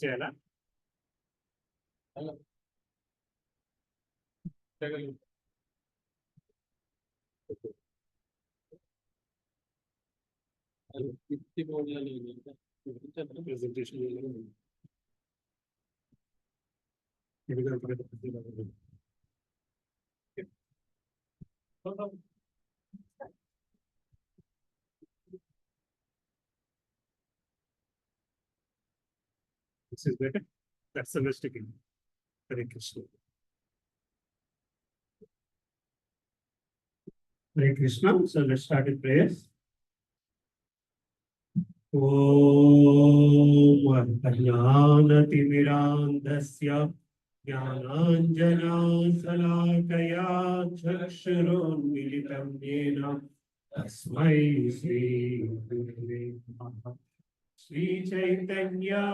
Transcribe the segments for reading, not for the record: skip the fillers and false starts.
చేయాలా presentation This is better. That's the best again. Hare Krishna. Hare Krishna. So let's start with prayers. Om Ajnanatimirandasya Jnananjanasalakaya Chakshurunmilitam Yena Tasmai Shri Gurave Namaha. Shri Chaitanya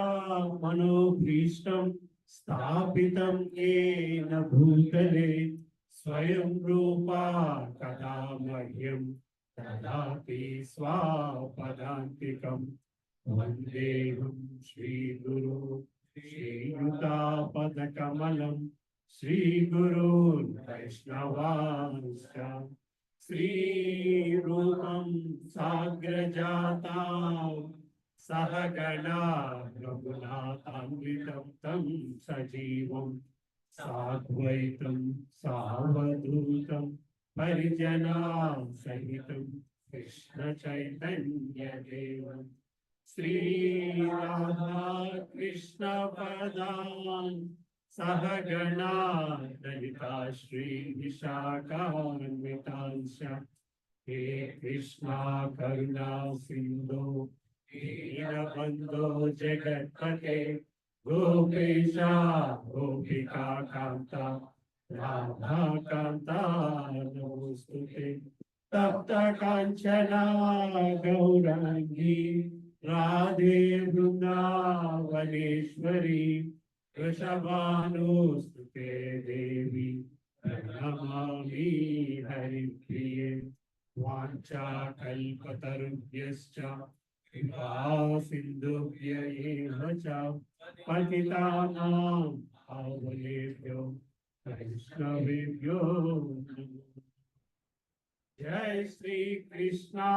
Manobhishtam Sthapitam Yena Bhutale Swayam Rupa Kada Mahyam Tadati Swapadantikam Vandeham Shri Guru Shri Yuta Padakamalam Shri Guru Vaishnavanscha Shri Rupam Sagrajatam Sahagana Raghunatamritam Tam Sajivam Sadvaitam Savadutam Parijana Sahitam Krishna Chaitanya Devam Sri Radha Krishna Padan Sahagana Dalita Shri Vishakaranvitansha He Krishna Karuna Sindhu Deenabandhu Jagatpate Gopesha Gopika Kanta Radha Kanta Namostute Tapta Kanchana Gaurangi Radhe Vrindavaneshwari Vrishabhanustute Devi Pranamami Haripriye Vancha Kalpatarubhyascha Kripa Sindhubhya eva cha Patitanam Pavanebhyo Vaishnavebhyo Namo. Jai Shri Krishna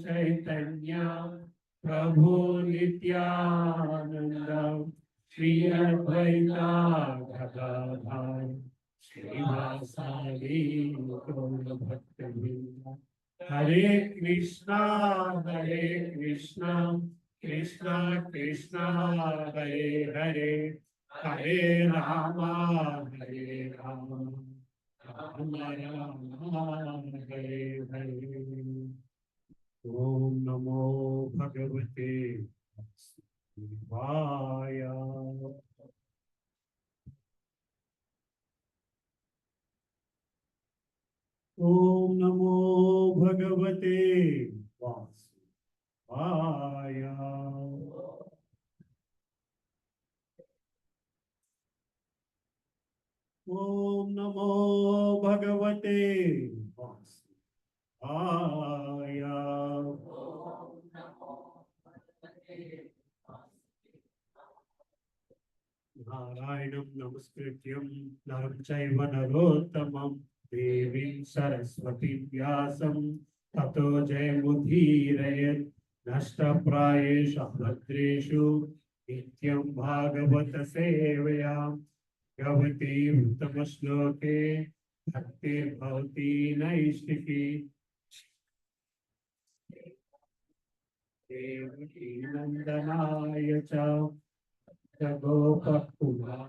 Chaitanya Prabhu Nityananda Shri Advaita Gadadhar Srivasadi Gaura Bhakta Hare Krishna Krishna Krishna Hare Hare Hare Rama Hare Rama Rama Rama Hare Hare. Om Namo Bhagavate Vasudevaya. Om Namo Bhagavate Vasudevaya. Om Namo Bhagavate Vasudevaya. Narayanam Namaskrityam Naram Chaiva Narottamam Devim Saraswati Vyasam Tato Jayamudhirayat Nashtaprayeshu Bhadreshu Nityam Bhagavata Sevayam Gavati Uttamaśloke Bhaktir Bhavati Naistiki Devaki Nandanaya Cha Gopakula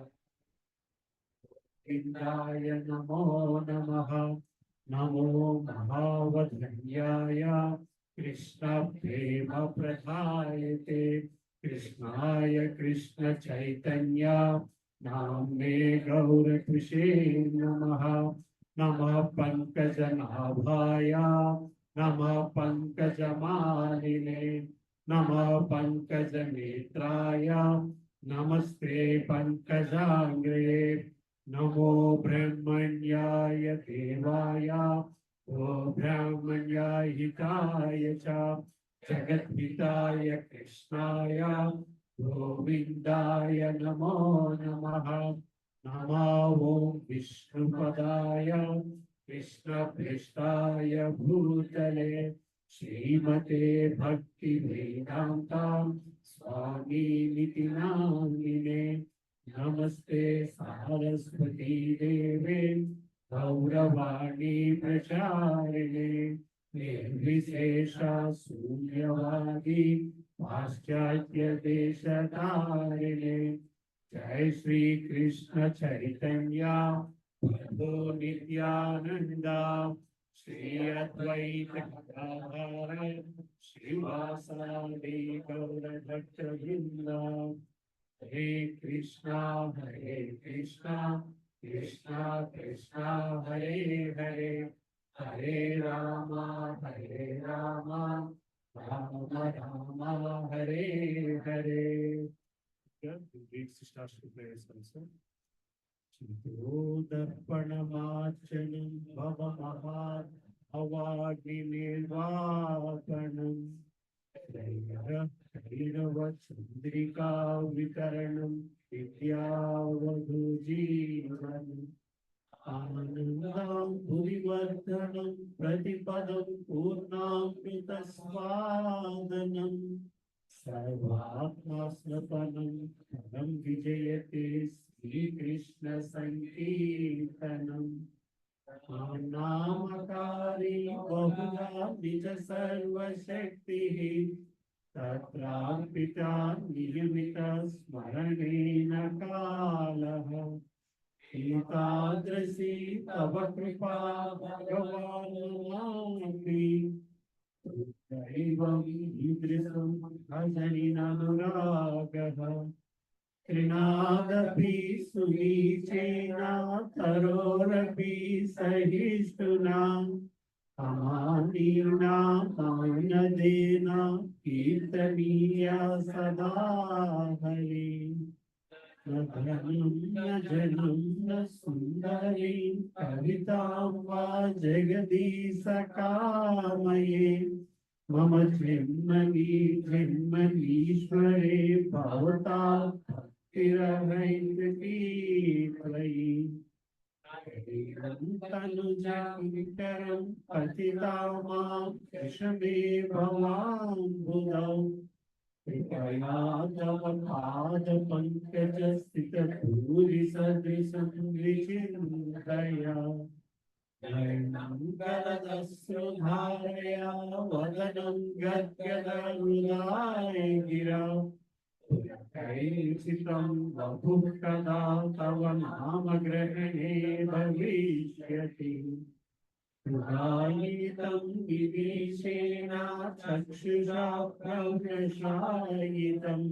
Indaya Namo Namaha Namo Mahavadanyaya Krishna Prema Pradhayate Krishnaya Krishna Chaitanya Namne Gaura Krishe Namaha Namah Pankajanabhaya Namah Pankajamanine Nama Pankaja Netraya, Namaste Pankajangre, Namo Brahmanyaya Devaya, O Brahmanya Hitaya Cha, Jagat Hitaya Krishnaya, Govindaya Namo Namaha, Namo Vishnupadaya, Krishna Prestaya Bhutale, Srimate Bhakti Vedanta Swami Nitinamine, Namaste Saraswati Deve Gauravani Pracharine, Nirvishesha Sunyavadi Paschatya Deshatarine, Jai Shri Krishna Chaitanya Prabhu Nityananda, Shri Advaita Gadadhara Srivasadi Gaura Bhaktavrinda, Hare Krishna Krishna Krishna Hare Hare, Hare Rama Rama Rama Hare Hare. Yeah, the Greek starts to play also. Chirodharpanamachanam bhavamahar avagninirvapanam Kairava vitaranam vidyavadhujivanam Anandam purivardhanam pratipadam purnamritasvadanam Sarvatmasnapanam Param Vijayate Sri Krishna Sankirtanam Namakari Bahuda Nija Sarva Shakti Tatrampita Niyamita Smaranena Kalaha Ekadrasi Tava Kripa Bhagavanami Daivam Idrisam Bhajaninanuragaha Trinadapi Sunicena Tarorapi Sahistuna Amanina Manadena Kirtaniya Sada Hari Nadhanam Najanam Nasundari Kavitam Va Jagadisa Kamaye Mama Jnanishware Bhavata Bhaktiravaindati Tvai Tanujankaram Patitamam Krishame Bhavam Budam Kripaya Tava Pada Pankaja Sthita Puri Sadrisam Vichindaya Nangaladasrodharaya Vadanam Gadgadarudaya Gira Kaisitam Vabhukada Tava Nama Grahane Bhavishyati Prayaitam Vivishena Chakshusha Pravrashayitam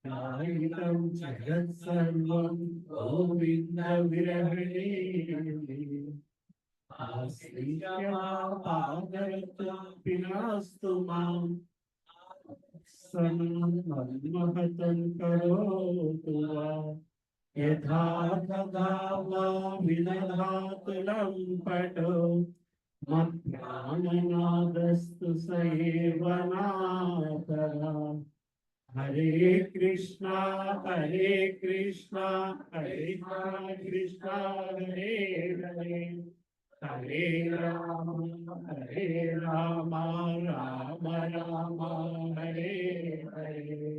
Prayaitam Jagat Sarvam Govinda Virahane Asriya Padaratam Pinastu Mam Sanam Madhmahatam Karotu Va Yatha Tadava Vinadhatulam Pato Matprananaadastu Sayevanatara Hare Krishna Hare Krishna Krishna Hare Hare Hare Rama Rama Rama Hare Hare.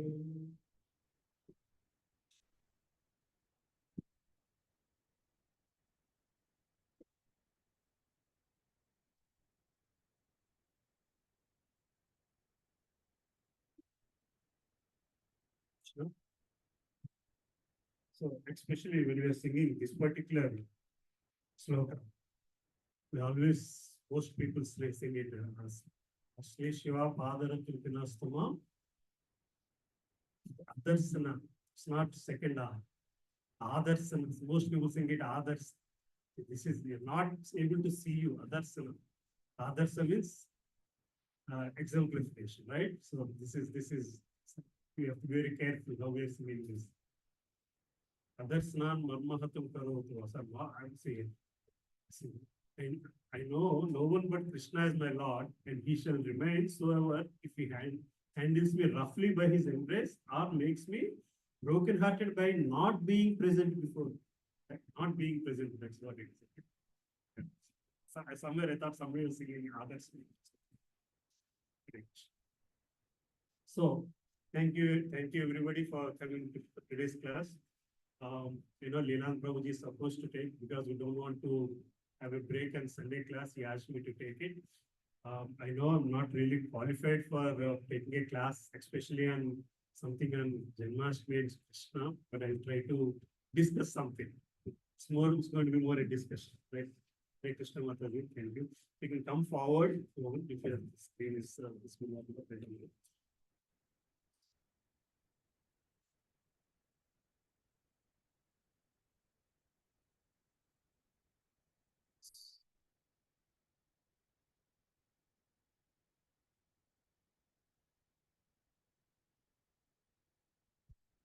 Sure. So, especially when we are singing this particular sloka, we always, most people sing it as Shri Shiva Padaratripinastama Adarsana. It's not second R. Adarsana. Most people sing it Adars. This is, we are not able to see you. Adarsana. Adarsa means exemplification, right? So this is we have to be very careful how we are singing this. Others nan marmahatam karotu. So I'm saying, see, I know no one but Krishna is my Lord, and he shall remain so ever if he handles me roughly by his embrace, or makes me broken-hearted by not being present before. Right? Not being present, that's what it is. Somewhere I thought somebody was singing others. Great. So, thank you everybody for coming to today's class. Leland Prabhuji is supposed to take because we don't want to have a break and Sunday class. He asked me to take it. I know I'm not really qualified for taking a class, especially on something on Janmashtami and Krishna, but I'll try to discuss something. It's going to be more a discussion, right? Hey, Krishna Mataji, thank you. You can come forward if your screen is this will not be present.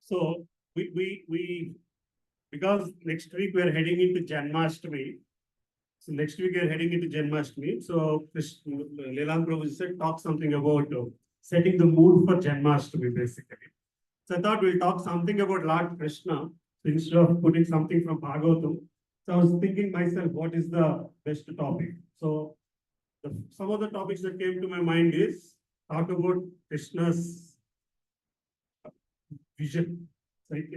So we because next week we are heading into Janmashtami. So next week we are heading into Janmashtami. So Leland Prabhu said talk something about setting the mood for Janmashtami basically. So I thought we'll talk something about Lord Krishna instead of putting something from Bhagavatam. So I was thinking myself, what is the best topic? So some of the topics that came to my mind is talk about Krishna's vision. Like,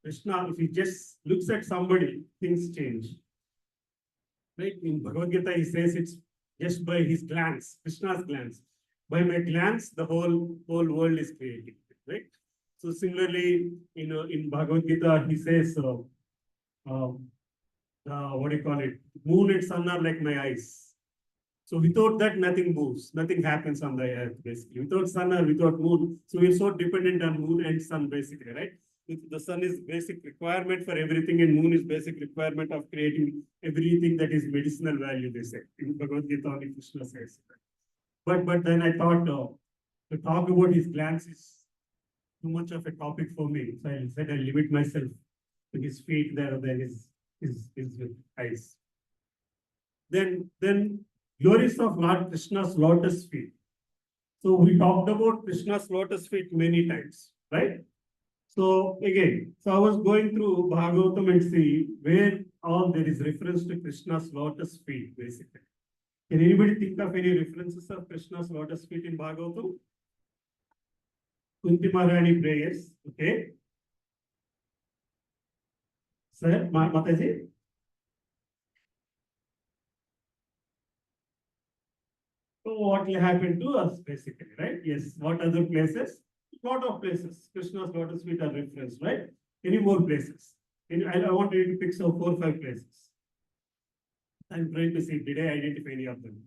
Krishna, if he just looks at somebody, things change. Right? In Bhagavad Gita, he says it's just by his glance, Krishna's glance. By my glance, the whole world is created. Right? So similarly, in Bhagavad Gita, he says, what do you call it? Moon and sun are like my eyes. So without that, nothing moves, nothing happens on the earth, basically. Without sun or without moon, so we're so dependent on moon and sun, basically, right? The sun is basic requirement for everything, and moon is basic requirement of creating everything that is medicinal value, they say. In Bhagavad Gita, only Krishna says. But then I thought to talk about his glance is too much of a topic for me. So I said I limit myself to his feet there, then his eyes. Then glories of Lord Krishna's lotus feet. So we talked about Krishna's lotus feet many times, right? So again, so I was going through Bhagavatam and see where all there is reference to Krishna's lotus feet, basically. Can anybody think of any references of Krishna's lotus feet in Bhagavatam? Kunti Maharani prayers, okay. Sir, Mataji? So what will happen to us, basically, right? Yes. What other places? Lot of places. Krishna's lotus feet are referenced, right? Any more places? I want you to pick some 4 or 5 places. I'm trying to see, did I identify any of them?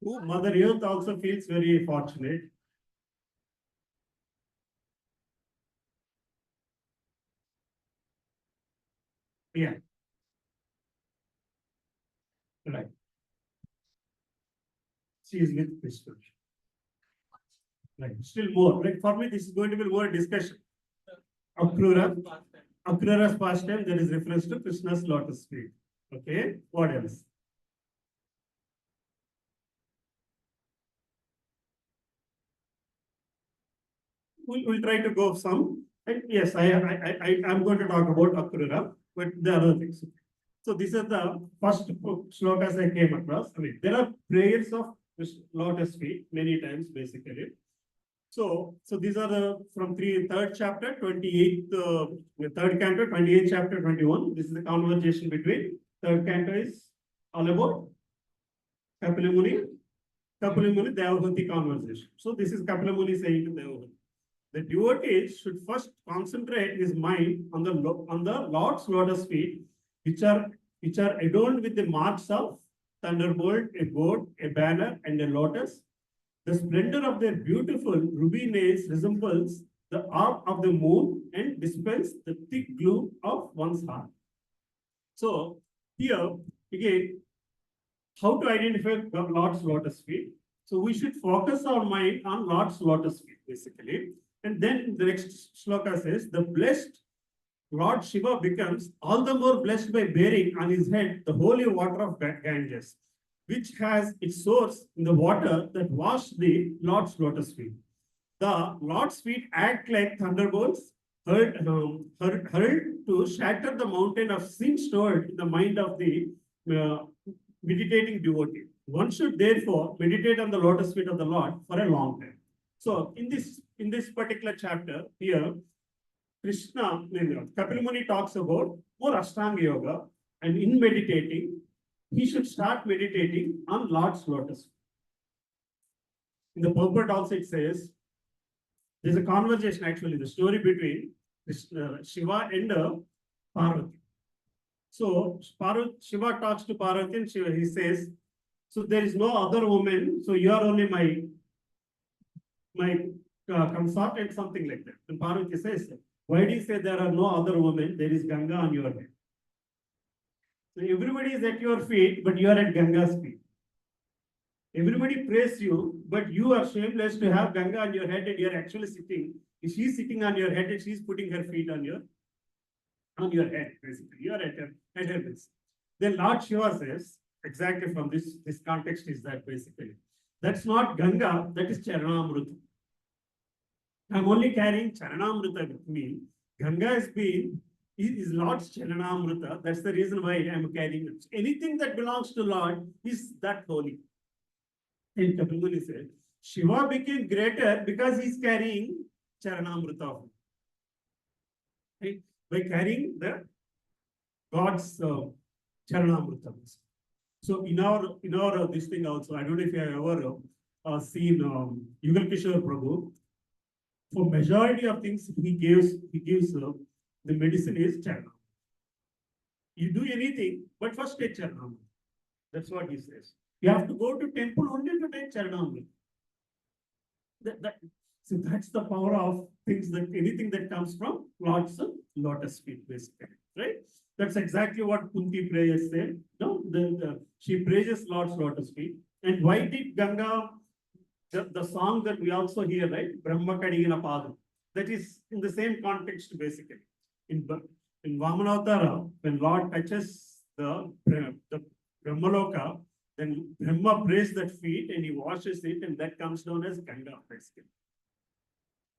Oh, Mother Earth also feels very fortunate. Yeah. Right. She is with Krishna. Right. Still more. Like for me, this is going to be more a discussion. Akrura. Akrura's pastime, there is reference to Krishna's lotus feet. Okay. What else? We'll try to go some. And yes, I'm going to talk about Akrura, but the other things. So these are the first slokas I came across. I mean, there are prayers of lotus feet many times, basically. So these are the from third chapter, 28th, third canto, 28th chapter, 21. This is the conversation between third canto is all about Kapila Muni, Devahuti conversation. So this is Kapila Muni saying to Devahuti. The devotee should first concentrate his mind on the Lord's lotus feet, which are adorned with the marks of thunderbolt, a goat, a banner, and a lotus. The splendor of their beautiful ruby nails resembles the arc of the moon and dispels the thick gloom of one's heart. So here again, how to identify the Lord's lotus feet. So we should focus our mind on Lord's lotus feet, basically. And then the next shloka says, the blessed Lord Shiva becomes all the more blessed by bearing on his head the holy water of Ganges, which has its source in the water that washed the Lord's lotus feet. The Lord's feet act like thunderbolts, hurled to shatter the mountain of sin stored in the mind of the uh, meditating devotee. One should therefore meditate on the lotus feet of the Lord for a long time. So in this particular chapter here, Krishna, Kapil Muni talks about more Ashtanga Yoga, and in meditating, he should start meditating on Lord's lotus. In the purport also it says, there's a conversation actually, the story between Krishna, Shiva and Parvati. So Shiva talks to Parvati and Shiva, he says, so there is no other woman, so you are only my consort and something like that. And Parvati says, why do you say there are no other women? There is Ganga on your head. So everybody is at your feet, but you are at Ganga's feet. Everybody praise you, but you are shameless to have Ganga on your head and you are actually sitting. She's sitting on your head and she's putting her feet on your head, basically. You are at her base. Then Lord Shiva says, exactly from this context is that basically. That's not Ganga, that is Charanamrita. I'm only carrying Charanamrita with me. Ganga is Lord's Charanamrita. That's the reason why I'm carrying it. Anything that belongs to Lord is that holy. And Kapil Muni said, Shiva became greater because he's carrying Charanamrita. Right? By carrying the God's Charanamrita. So in our this thing also, I don't know if you have ever seen Yugal Kishore Prabhu. For majority of things, he gives the medicine is Charna. You do anything, but first take Charna. That's what he says. You have to go to temple only to take Charna. So that's the power of things, that anything that comes from Lord's lotus feet, basically, right? That's exactly what Kunti prayers say. No, she praises Lord's lotus feet. And why did Ganga? The song that we also hear, right? Brahma Kadigina Padam. That is in the same context, basically. In Vamanavtara, when Lord touches the Brahmaloka, then Brahma prays that feet and he washes it, and that comes down as Ganga, basically.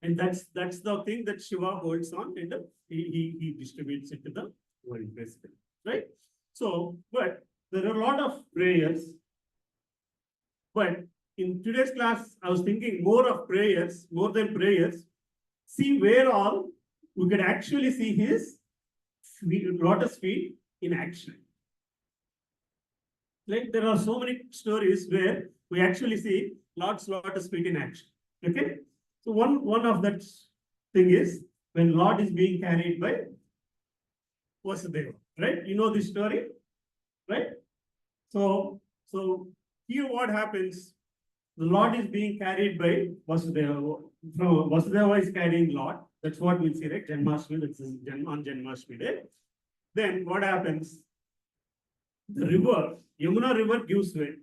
And that's the thing that Shiva holds on, and he distributes it to the world, basically. Right? So, but there are a lot of prayers, but in today's class, I was thinking more than prayers. See where all we could actually see his lotus feet in action. Like there are so many stories where we actually see Lord's lotus feet in action. Okay, so one of that thing is when Lord is being carried by Vasudeva, right? You know this story, right? So here what happens? The Lord is being carried by Vasudeva. From Vasudeva is carrying Lord. That's what we see, right? Janmashtami, that's on Janmashtami day. Then what happens? The river, Yamuna river gives way.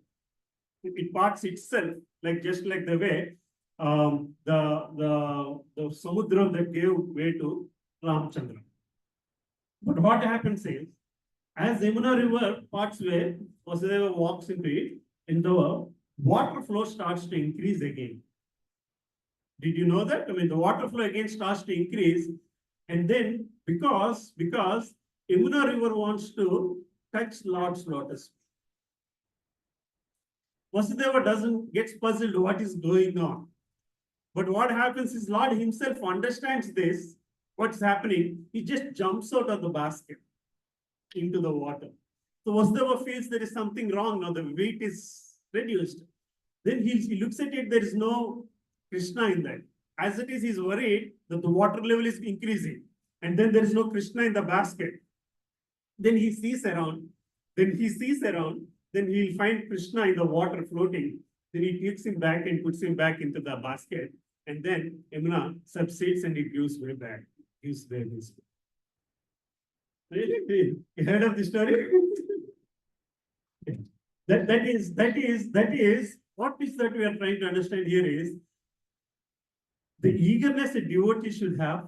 It parts itself, like just like the way the Samudra that gave way to Ramchandra. But what happens is, as Yamuna river parts way, Vasudeva walks into it, and the water flow starts to increase again. Did you know that? I mean, the water flow again starts to increase, and then because Yamuna river wants to touch Lord's lotus, Vasudeva gets puzzled what is going on. But what happens is Lord himself understands this, what's happening. He just jumps out of the basket into the water. So Vasudeva feels there is something wrong now. The weight is reduced. Then he looks at it, there is no Krishna in that. As it is, he's worried that the water level is increasing. And then there is no Krishna in the basket. Then he sees around. Then he'll find Krishna in the water floating. Then he takes him back and puts him back into the basket. And then Yamuna subsides and he gives way back. Really? You heard of the story? That is what is that we are trying to understand here is the eagerness a devotee should have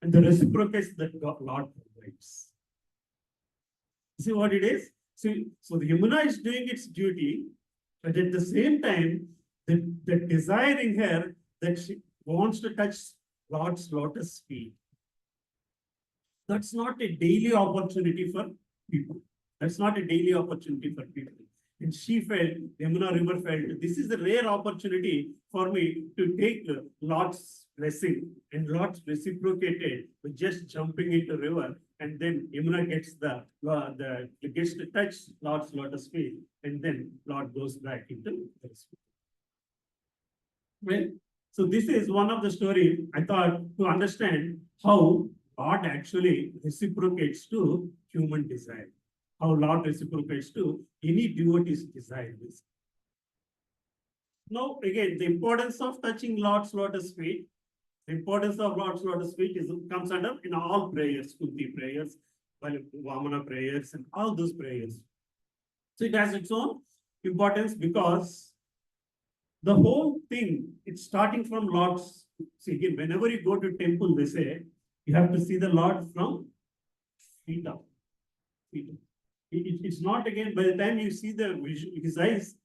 and the reciprocity that Lord provides. See what it is? See, so the Yamuna is doing its duty, but at the same time, the desire in her that she wants to touch Lord's lotus feet. That's not a daily opportunity for people. That's not a daily opportunity for people. And she felt, Yamuna River felt, this is a rare opportunity for me to take Lord's blessing, and Lord's reciprocated with just jumping into river, and then Yamuna gets gets to touch Lord's lotus feet, and then Lord goes back into the spirit. Well, so this is one of the story I thought to understand how Lord actually reciprocates to human desire. How Lord reciprocates to any devotee's desire. Now, again, the importance of touching Lord's lotus feet, the importance of Lord's lotus feet comes under in all prayers, Kunti prayers, Vamana prayers, and all those prayers. So it has its own importance because the whole thing, it's starting from Lord's. See, again, whenever you go to temple, they say, you have to see the Lord from feet up. Feet up. It's not again, by the time you see his eyes,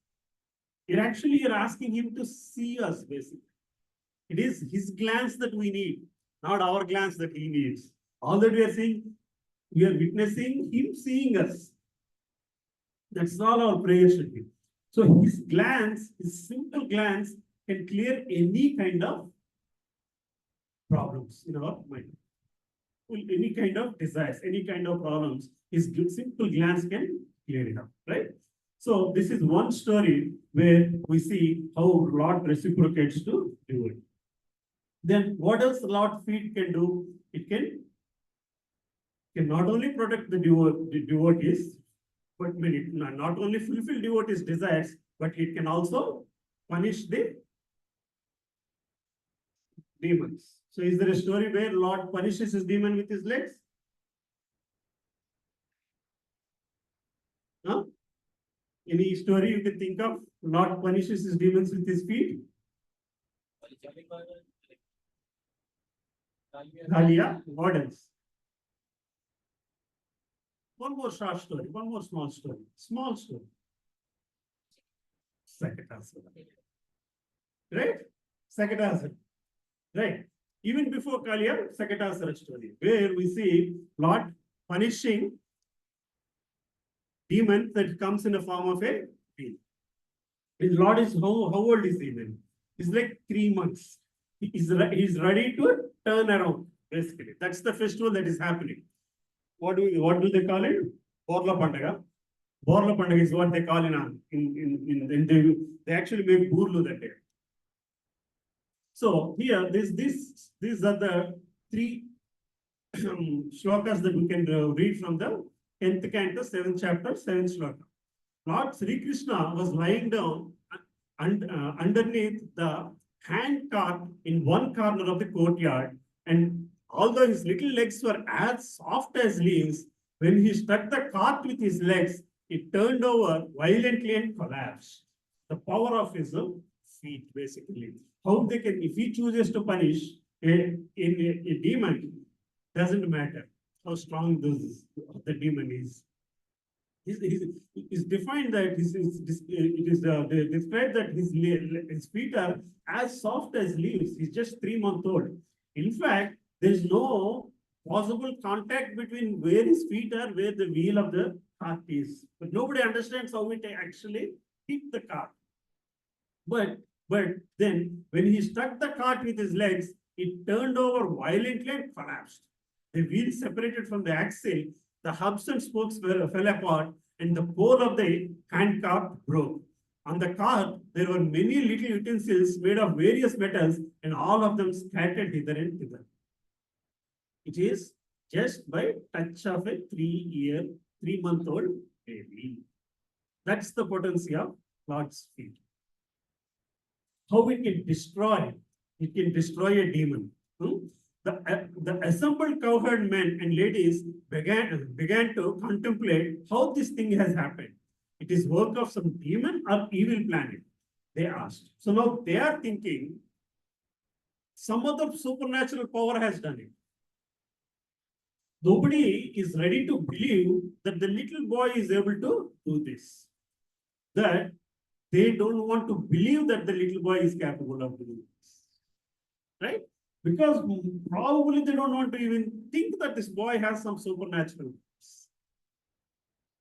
you're asking him to see us, basically. It is his glance that we need, not our glance that he needs. All that we are seeing, we are witnessing him seeing us. That's all our prayer should be. So his glance, his simple glance, can clear any kind of problems in our mind. Any kind of desires, any kind of problems, his simple glance can clear it up, right? So this is one story where we see how Lord reciprocates to do it. Then what else Lord feet can do? It can not only protect the devotees, but not only fulfill devotees' desires, but it can also punish the demons. So is there a story where Lord punishes his demon with his legs? Huh? Any story you can think of? Lord punishes his demons with his feet? Dahlia, what else? One more short story, one more small story. Small story. Second answer. Right? Second answer. Right. Even before Kaliya, Sakatasuра story, where we see Lord punishing demon that comes in the form of a demon. His Lord is how old is he then? He's like 3 months. He's ready to turn around, basically. That's the festival that is happening. What do they call it? Borla Pandaga. Borla Pandaga is what they call they actually make burlu that day. So here, these are the 3 shlokas that we can read from the 10th canto, 7th chapter, 7th shloka. Lord Sri Krishna was lying down underneath the hand cart in one corner of the courtyard, and although his little legs were as soft as leaves, when he struck the cart with his legs, it turned over violently and collapsed. The power of his feet, basically. How they can, if he chooses to punish a demon, doesn't matter how strong the demon is. It's defined that it is described that his feet are as soft as leaves. He's just 3 months old. In fact, there's no possible contact between where his feet are, where the wheel of the cart is. But nobody understands how it actually hit the cart. But then when he struck the cart with his legs, it turned over violently and collapsed. The wheel separated from the axle, the hubs and spokes fell apart, and the pole of the hand cart broke. On the cart, there were many little utensils made of various metals, and all of them scattered hither and thither. It is just by touch of a 3-month-old baby. That's the potency of Lord's feet. How it can destroy a demon. The assembled cowherd men and ladies began to contemplate how this thing has happened. It is work of some demon or evil planet, they asked. So now they are thinking some other supernatural power has done it. Nobody is ready to believe that the little boy is able to do this. That they don't want to believe that the little boy is capable of doing this. Right? Because probably they don't want to even think that this boy has some supernatural gifts.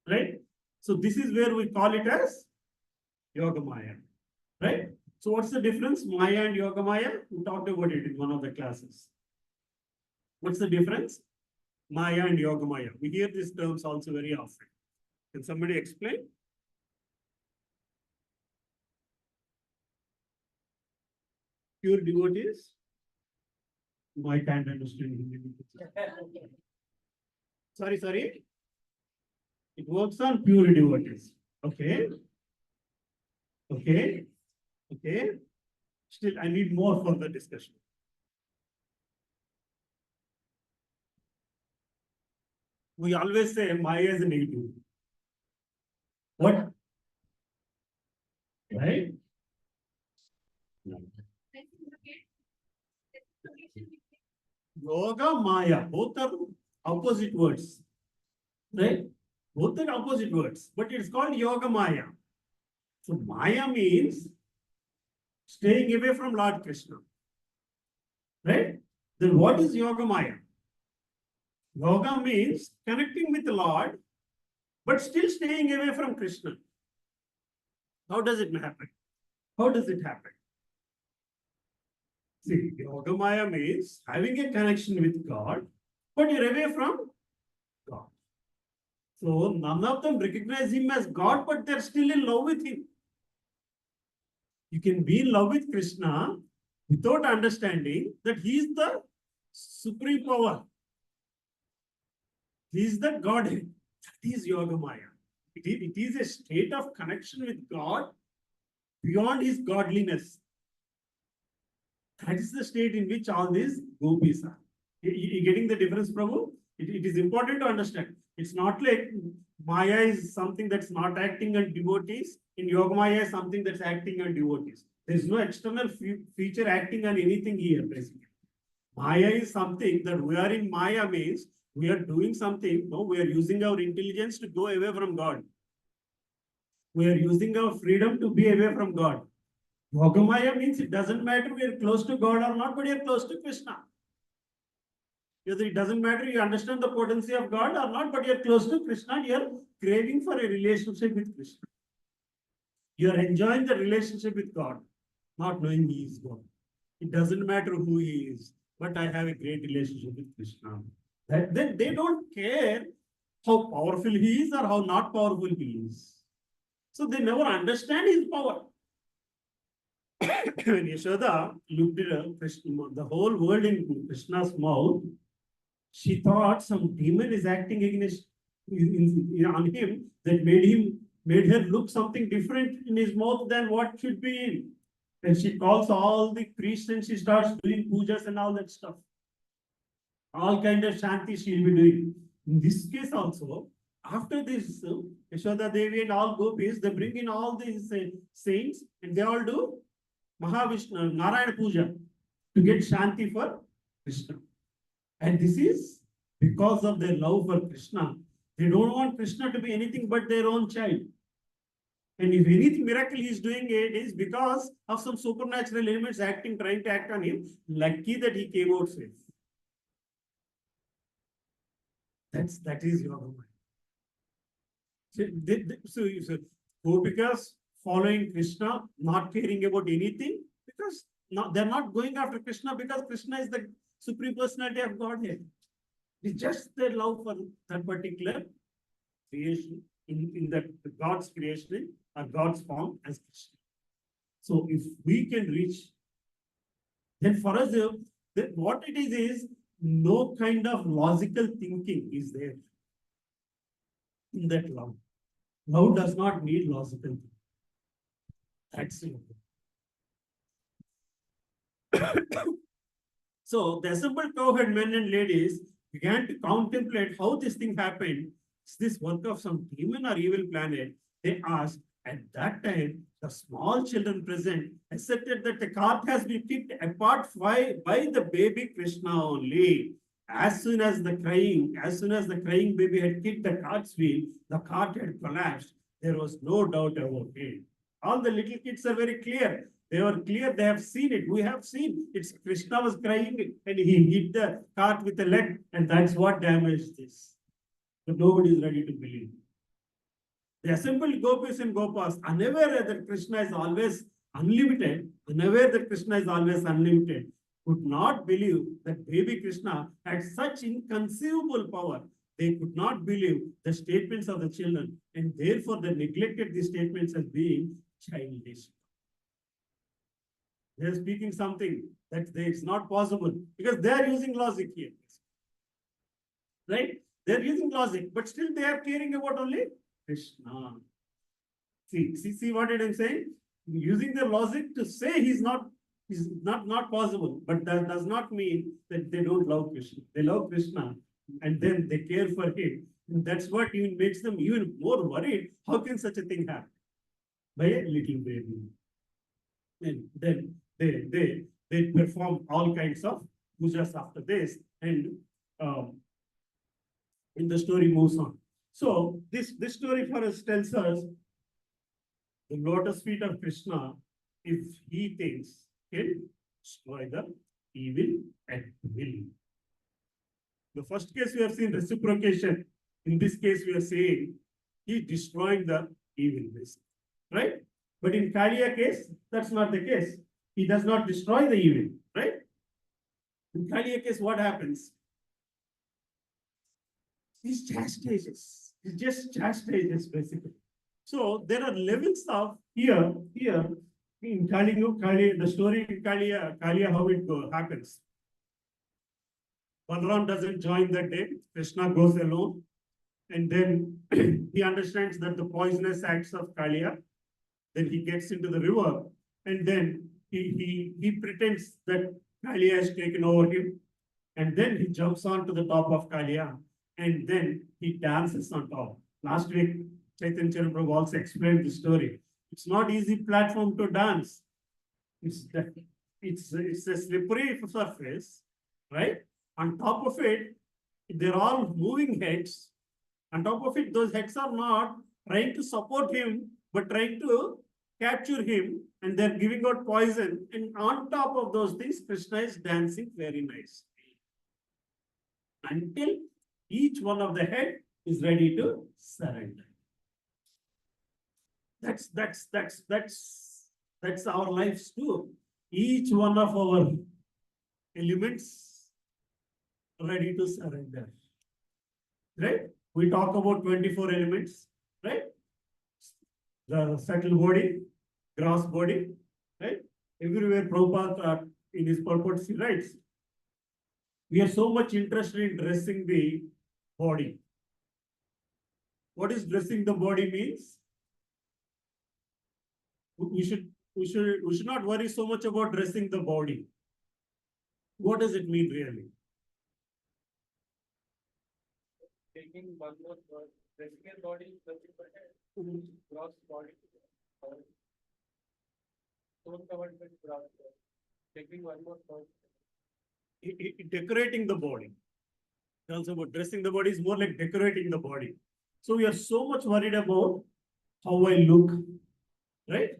Right? So this is where we call it as Yoga Maya. Right? So what's the difference? Maya and Yoga Maya? We talked about it in one of the classes. What's the difference? Maya and Yoga Maya. We hear these terms also very often. Can somebody explain? Pure devotees? I can't understand Hindi. Sorry. It works on pure devotees. Okay. Still, I need more for the discussion. We always say Maya is negative. What? Right? Yoga, Maya, both are opposite words. Right? Both are opposite words, but it's called Yoga Maya. So Maya means staying away from Lord Krishna. Right? Then what is Yoga Maya? Yoga means connecting with the Lord, but still staying away from Krishna. How does it happen? How does it happen? See, Yoga Maya means having a connection with God, but you're away from God. So none of them recognize him as God, but they're still in love with him. You can be in love with Krishna without understanding that he is the supreme power. He is the Godhead. That is Yoga Maya. It is a state of connection with God beyond his godliness. That is the state in which all these gopis are. You getting the difference, Prabhu? It is important to understand. It's not like Maya is something that's not acting on devotees. In Yoga Maya is something that's acting on devotees. There's no external feature acting on anything here, basically. Maya is something that we are in Maya means we are doing something. No, we are using our intelligence to go away from God. We are using our freedom to be away from God. Yoga Maya means it doesn't matter we are close to God or not, but you are close to Krishna. It doesn't matter you understand the potency of God or not, but you are close to Krishna. You are craving for a relationship with Krishna. You are enjoying the relationship with God, not knowing He is God. It doesn't matter who He is, but I have a great relationship with Krishna. Then they don't care how powerful He is or how not powerful He is. So they never understand His power. When Yashoda looked at Krishna, the whole world in Krishna's mouth, she thought some demon is acting against on him that made her look something different in his mouth than what should be in. And she calls all the priests and she starts doing pujas and all that stuff. All kind of shanti she'll be doing. In this case also, after this, Yashoda Devi and all gopis, they bring in all these saints and they all do Mahavishnu, Narayana Puja to get Shanti for Krishna. And this is because of their love for Krishna. They don't want Krishna to be anything but their own child. And if anything miracle he is doing it is because of some supernatural elements trying to act on him. Lucky that he came out safe. That is Yoga Maya. So Gopikas following Krishna, not caring about anything, because they're not going after Krishna because Krishna is the supreme personality of Godhead. It's just their love for that particular creation in that God's creation or God's form as Krishna. So if we can reach, then for us, what it is no kind of logical thinking is there in that love. Love does not need logical thinking. That's it. So the assembled cowherd men and ladies began to contemplate how this thing happened. Is this work of some demon or evil planet? They asked, at that time, the small children present accepted that the cart has been kicked apart by the baby Krishna only. As soon as the crying baby had kicked the cart's wheel, the cart had collapsed. There was no doubt about it. All the little kids are very clear. They were clear. They have seen it. We have seen. It's Krishna was crying and he hit the cart with a leg, and that's what damaged this. But nobody is ready to believe. The assembled gopis and gopas, unaware that Krishna is always unlimited, unaware that Krishna is always unlimited, could not believe that baby Krishna had such inconceivable power. They could not believe the statements of the children, and therefore they neglected these statements as being childish. They are speaking something that it's not possible because they are using logic here. Right? They are using logic, but still they are caring about only Krishna. See what I'm saying? Using the logic to say he's not possible, but that does not mean that they don't love Krishna. They love Krishna and then they care for him. And that's what even makes them even more worried. How can such a thing happen? By a little baby. And then they perform all kinds of pujas after this, and the story moves on. So this story for us tells us the lotus feet of Krishna, if he thinks, can destroy the evil at will. The first case we have seen reciprocation. In this case, we are saying he destroying the evil, right? But in Kaliya case, that's not the case. He does not destroy the evil, right? In Kaliya case, what happens? He chastises. He just chastises, basically. So there are levels of here in Kali, the story in Kaliya, how it happens. Balaram doesn't join that day. Krishna goes alone. And then he understands that the poisonous acts of Kaliya. Then he gets into the river. And then he pretends that Kaliya has taken over him. And then he jumps onto the top of Kaliya. And then he dances on top. Last week, Chaitanya Prabhu also explained the story. It's not easy platform to dance. It's a slippery surface, right? On top of it, they're all moving heads. On top of it, those heads are not trying to support him, but trying to capture him, and they're giving out poison. And on top of those things, Krishna is dancing very nicely. Until each one of the head is ready to surrender. That's our lives too. Each one of our elements ready to surrender. Right? We talk about 24 elements, right? The subtle body, gross body, right? Everywhere Prabhupada in his purports he writes, we are so much interested in dressing the body. What is dressing the body means? We should not worry so much about dressing the body. What does it mean really? Taking one more word, dressing your body is nothing but a gross body. Don't cover with gross. Taking one more word. Decorating the body. Also about dressing the body is more like decorating the body. So we are so much worried about how I look, right?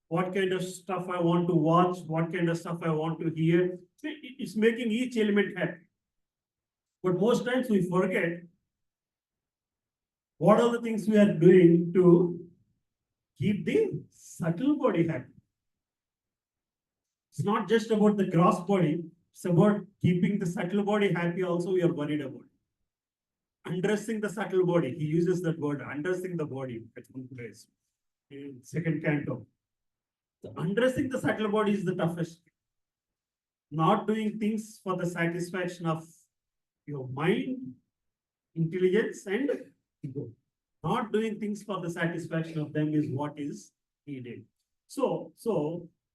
What kind of stuff I want to watch, what kind of stuff I want to hear. It's making each element happy. But most times we forget what are the things we are doing to keep the subtle body happy. It's not just about the gross body, it's about keeping the subtle body happy also we are worried about. Undressing the subtle body, he uses that word, undressing the body at one place in second canto. So undressing the subtle body is the toughest. Not doing things for the satisfaction of your mind, intelligence, and ego. Not doing things for the satisfaction of them is what is needed. So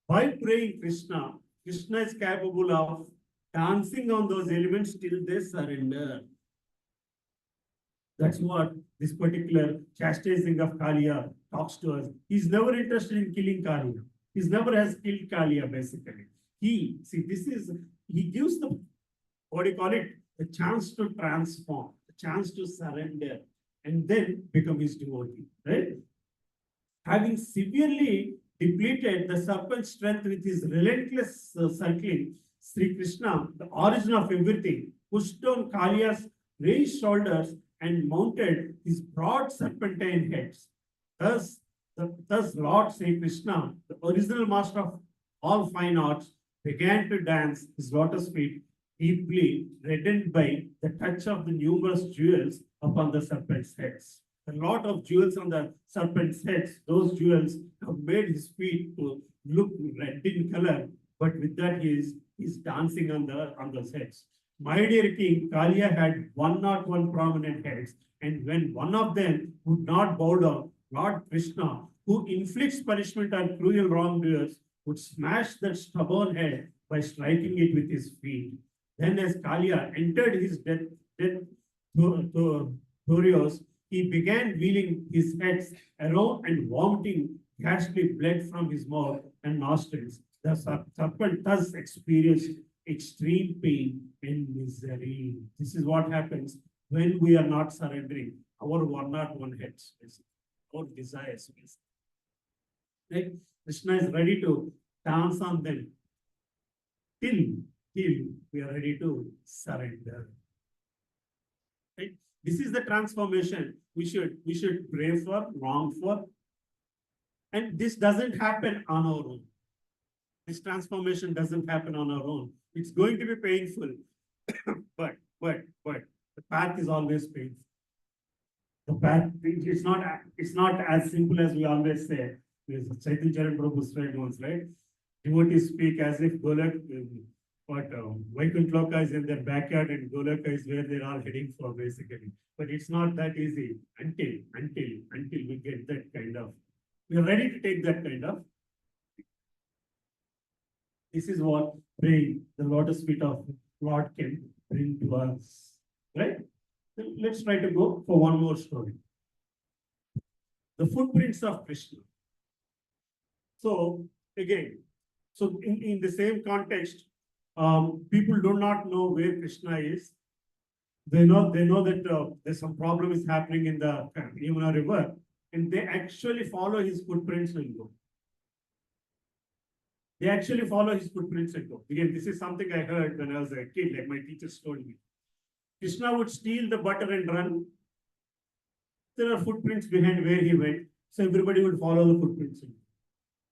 by praying Krishna, Krishna is capable of dancing on those elements till they surrender. That's what this particular chastising of Kaliya talks to us. He's never interested in killing Kalia. He's never has killed Kalia, basically. He gives the, what do you call it? The chance to transform, the chance to surrender, and then become his devotee, right? Having severely depleted the serpent's strength with his relentless circling, Sri Krishna, the origin of everything, pushed down Kalia's raised shoulders and mounted his broad serpentine heads. Thus Lord Sri Krishna, the original master of all fine arts, began to dance his lotus feet, deeply reddened by the touch of the numerous jewels upon the serpent's heads. A lot of jewels on the serpent's heads, those jewels have made his feet to look red in color, but with that he is dancing on those heads. My dear king, Kalia had 101 prominent heads, and when one of them would not bow down, Lord Krishna, who inflicts punishment on cruel wrongdoers, would smash that stubborn head by striking it with his feet. Then, as Kalia entered his death Thorios, he began wheeling his heads around and vomiting ghastly blood from his mouth and nostrils. The serpent thus experienced extreme pain and misery. This is what happens when we are not surrendering our 101 heads, our desires. Like Krishna is ready to dance on them till we are ready to surrender. Right? This is the transformation we should pray for, long for. And this doesn't happen on our own. This transformation doesn't happen on our own. It's going to be painful, but the path is always painful. The path, it's not as simple as we always say. Chaitanya Charan Prabhu said once, right? Devotees speak as if Golak, Vaikuntha Loka is in their backyard and Golaka is where they're all heading for, basically. But it's not that easy until we get that kind of, we are ready to take that kind of. This is what praying the lotus feet of Lord can bring to us, right? Then let's try to go for one more story. The footprints of Krishna. So again, in the same context, people do not know where Krishna is. They know that there's some problem is happening in the Yamuna river, and they actually follow his footprints and go. They actually follow his footprints and go. Again, this is something I heard when I was a kid, like my teachers told me. Krishna would steal the butter and run. There are footprints behind where he went, so everybody would follow the footprints.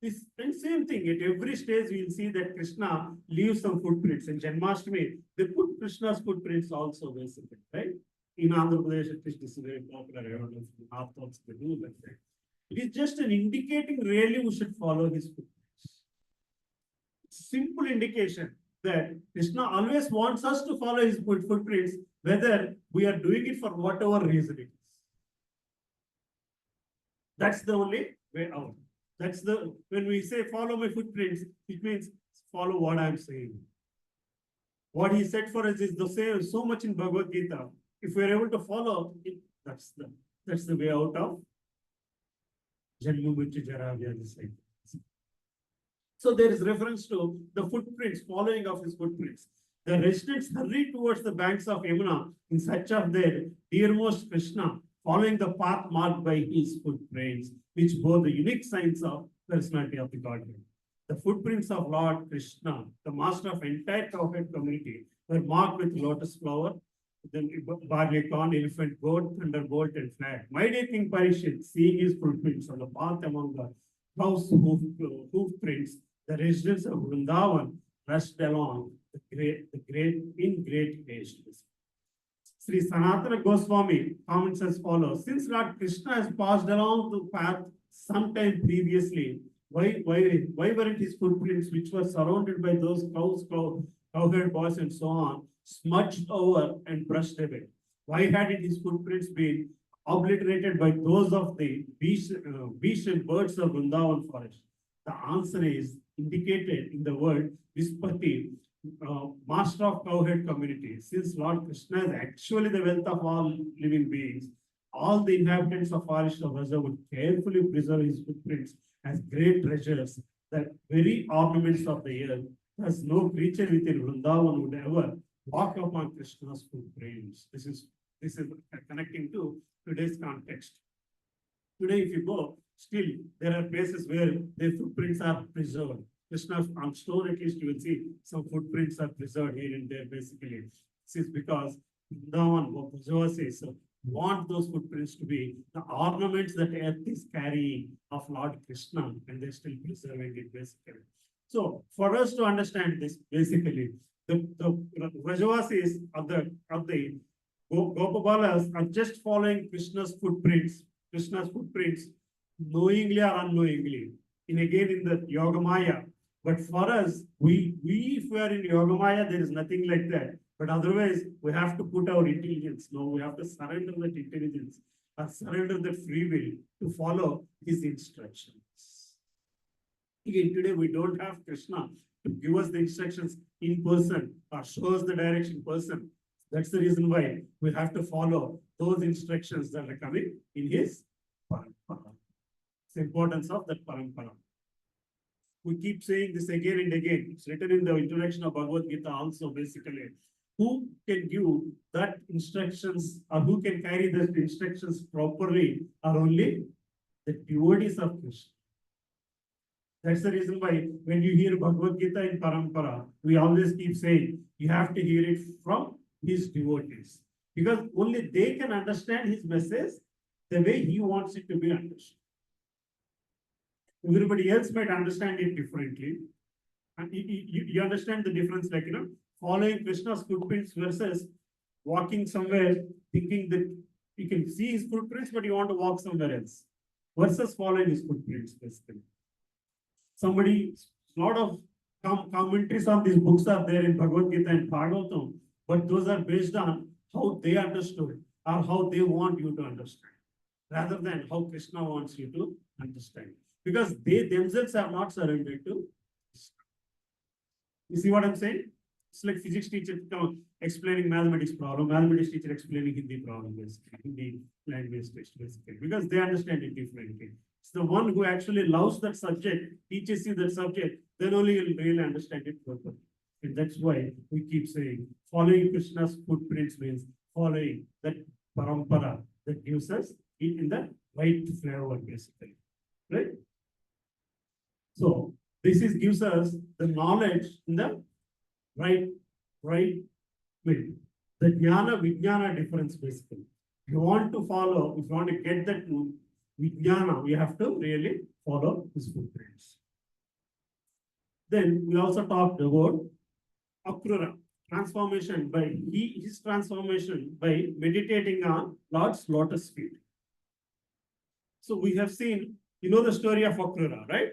This and same thing, at every stage we will see that Krishna leaves some footprints. In Janmashtami, they put Krishna's footprints also, basically, right? In Andhra Pradesh, this is very popular. I don't know if the North also they do like that. It is just an indicating really we should follow his footprints. Simple indication that Krishna always wants us to follow his footprints, whether we are doing it for whatever reason it is. That's the only way out. That's the, when we say follow my footprints, it means follow what I'm saying. What he said for us is the same, so much in Bhagavad Gita. If we're able to follow it, that's the way out of Janma Mrityu Jara Vyadhi cycle. So there is reference to the footprints, following of his footprints. The residents hurried towards the banks of Yamuna in search of their dearmost Krishna, following the path marked by his footprints, which bore the unique signs of personality of the Godhead. The footprints of Lord Krishna, the master of entire Cowhead community, were marked with lotus flower, then barley corn, elephant goat, thunderbolt, and flag. My dear King Parishit, seeing his footprints on the path among the house hoof prints, the residents of Vrindavan rushed along in great haste. Sri Sanatana Goswami comments as follows: since Lord Krishna has passed along the path sometime previously, why weren't his footprints, which were surrounded by those cowherd boys and so on, smudged over and brushed away? Why hadn't his footprints been obliterated by those of the beasts and birds of Vrindavan forest? The answer is indicated in the word Vispati, master of cowherd community. Since Lord Krishna is actually the wealth of all living beings, all the inhabitants of Arishta Vraja would carefully preserve his footprints as great treasures, that very ornaments of the earth. Thus, no creature within Vrindavan would ever walk upon Krishna's footprints. This is connecting to today's context. Today, if you go, still there are places where their footprints are preserved. Krishna on stone, at least you will see some footprints are preserved here and there. Basically, this is because Vrindavan or Brajavasis want those footprints to be the ornaments that earth is carrying of Lord Krishna, and they're still preserving it basically. So, for us to understand this, basically, the Brajavasis of the Gopabalas are just following Krishna's footprints, knowingly or unknowingly. And again in the Yogamaya. But for us, we if we are in Yogamaya, there is nothing like that. But otherwise, we have to put our intelligence. No, we have to surrender that intelligence or surrender that free will to follow his instructions. Again, today we don't have Krishna to give us the instructions in person or show us the direction in person. That's the reason why we have to follow those instructions that are coming in his parampara. It's the importance of that parampara. We keep saying this again and again. It's written in the introduction of Bhagavad Gita also, basically. Who can give that instructions or who can carry those instructions properly are only the devotees of Krishna. That's the reason why when you hear Bhagavad Gita in parampara, we always keep saying you have to hear it from his devotees, because only they can understand his message the way he wants it to be understood. Everybody else might understand it differently. And you understand the difference, like, following Krishna's footprints versus walking somewhere thinking that you can see his footprints, but you want to walk somewhere else, versus following his footprints, basically. Somebody, a lot of commentaries on these books are there in Bhagavad Gita and Bhagavatam, but those are based on how they understood or how they want you to understand, rather than how Krishna wants you to understand. Because they themselves are not surrendered to Krishna. You see what I'm saying? It's like physics teacher explaining mathematics problem, mathematics teacher explaining Hindi problem, basically, Hindi language text, basically, because they understand it differently. It's the one who actually loves that subject, teaches you that subject, then only you'll really understand it properly. And that's why we keep saying following Krishna's footprints means following that parampara that gives us it in the right flavor, basically. Right? So this gives us the knowledge in the right way. The jnana vijnana difference, basically. If you want to follow, if you want to get that vijnana, you have to really follow his footprints. Then we also talked about Akrura, transformation by his transformation by meditating on Lord's lotus feet. So we have seen, the story of Akrura, right?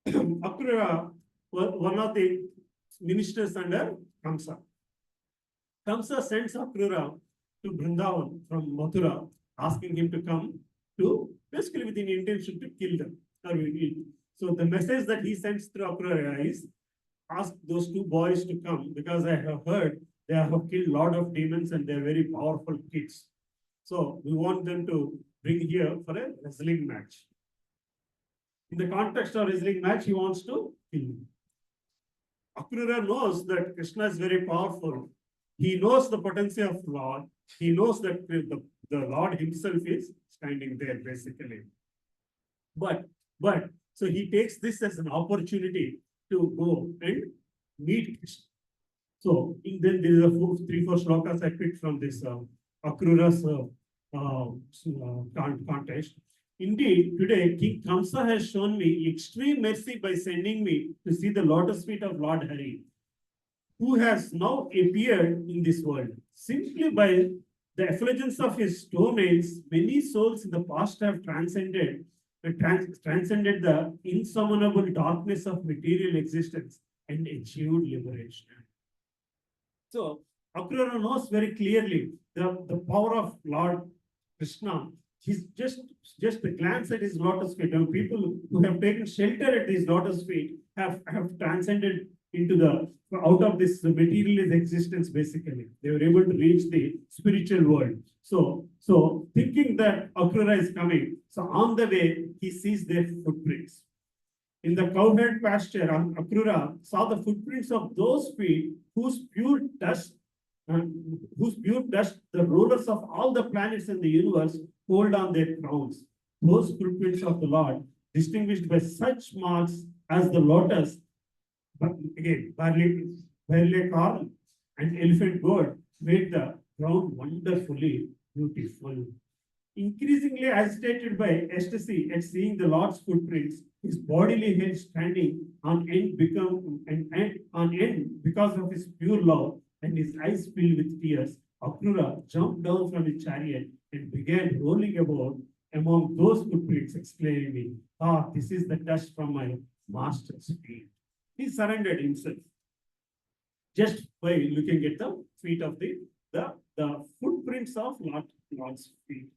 Akrura was one of the ministers under Kamsa. Kamsa sends Akrura to Vrindavan from Mathura, asking him to come to, basically with the intention to kill them. So the message that he sends through Akrura is, ask those two boys to come, because I have heard they have killed a lot of demons and they're very powerful kids. So we want them to bring here for a wrestling match. In the context of wrestling match, he wants to kill him. Akrura knows that Krishna is very powerful. He knows the potential of Lord. He knows that the Lord himself is standing there, basically. But so he takes this as an opportunity to go and meet Krishna. So then there is a 3-4 shlokas I picked from this Akrura's context. Indeed, today King Kamsa has shown me extreme mercy by sending me to see the lotus feet of Lord Hari, who has now appeared in this world. Simply by the effulgence of his toe nails, many souls in the past have transcended the insummonable darkness of material existence and achieved liberation. So Akrura knows very clearly the power of Lord Krishna. He's just a glance at his lotus feet. And people who have taken shelter at his lotus feet have transcended into the out of this material existence. Basically, they were able to reach the spiritual world. So thinking that Akrura is coming, so on the way he sees their footprints. In the cowherd pasture, Akrura saw the footprints of those feet whose pure dust the rulers of all the planets in the universe hold on their crowns. Those footprints of the Lord, distinguished by such marks as the lotus, but again, barley corn and elephant gold, made the ground wonderfully beautiful. Increasingly agitated by ecstasy at seeing the Lord's footprints, his bodily head standing on end because of his pure love, and his eyes filled with tears, Akrura jumped down from his chariot and began rolling about among those footprints, exclaiming, "Ah, this is the dust from my master's feet." He surrendered himself just by looking at the feet of the footprints of Lord's feet.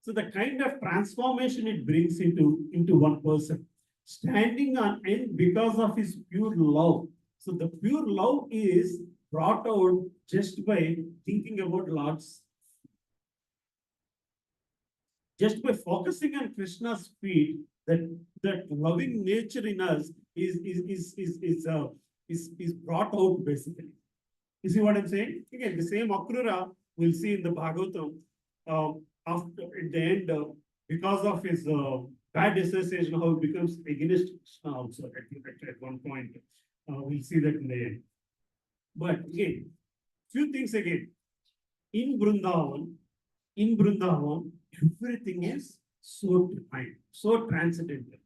So the kind of transformation it brings into one person, standing on end because of his pure love. So the pure love is brought out just by thinking about Lord's, just by focusing on Krishna's feet. That loving nature in us is brought out basically. You see what I'm saying? Again, the same Akrura we'll see in the Bhagavatam. After at the end, because of his bad association, how he becomes against Krishna also at one point. We'll see that in the end. But again, few things again. In Vrindavan, everything is so defined, so transcendental.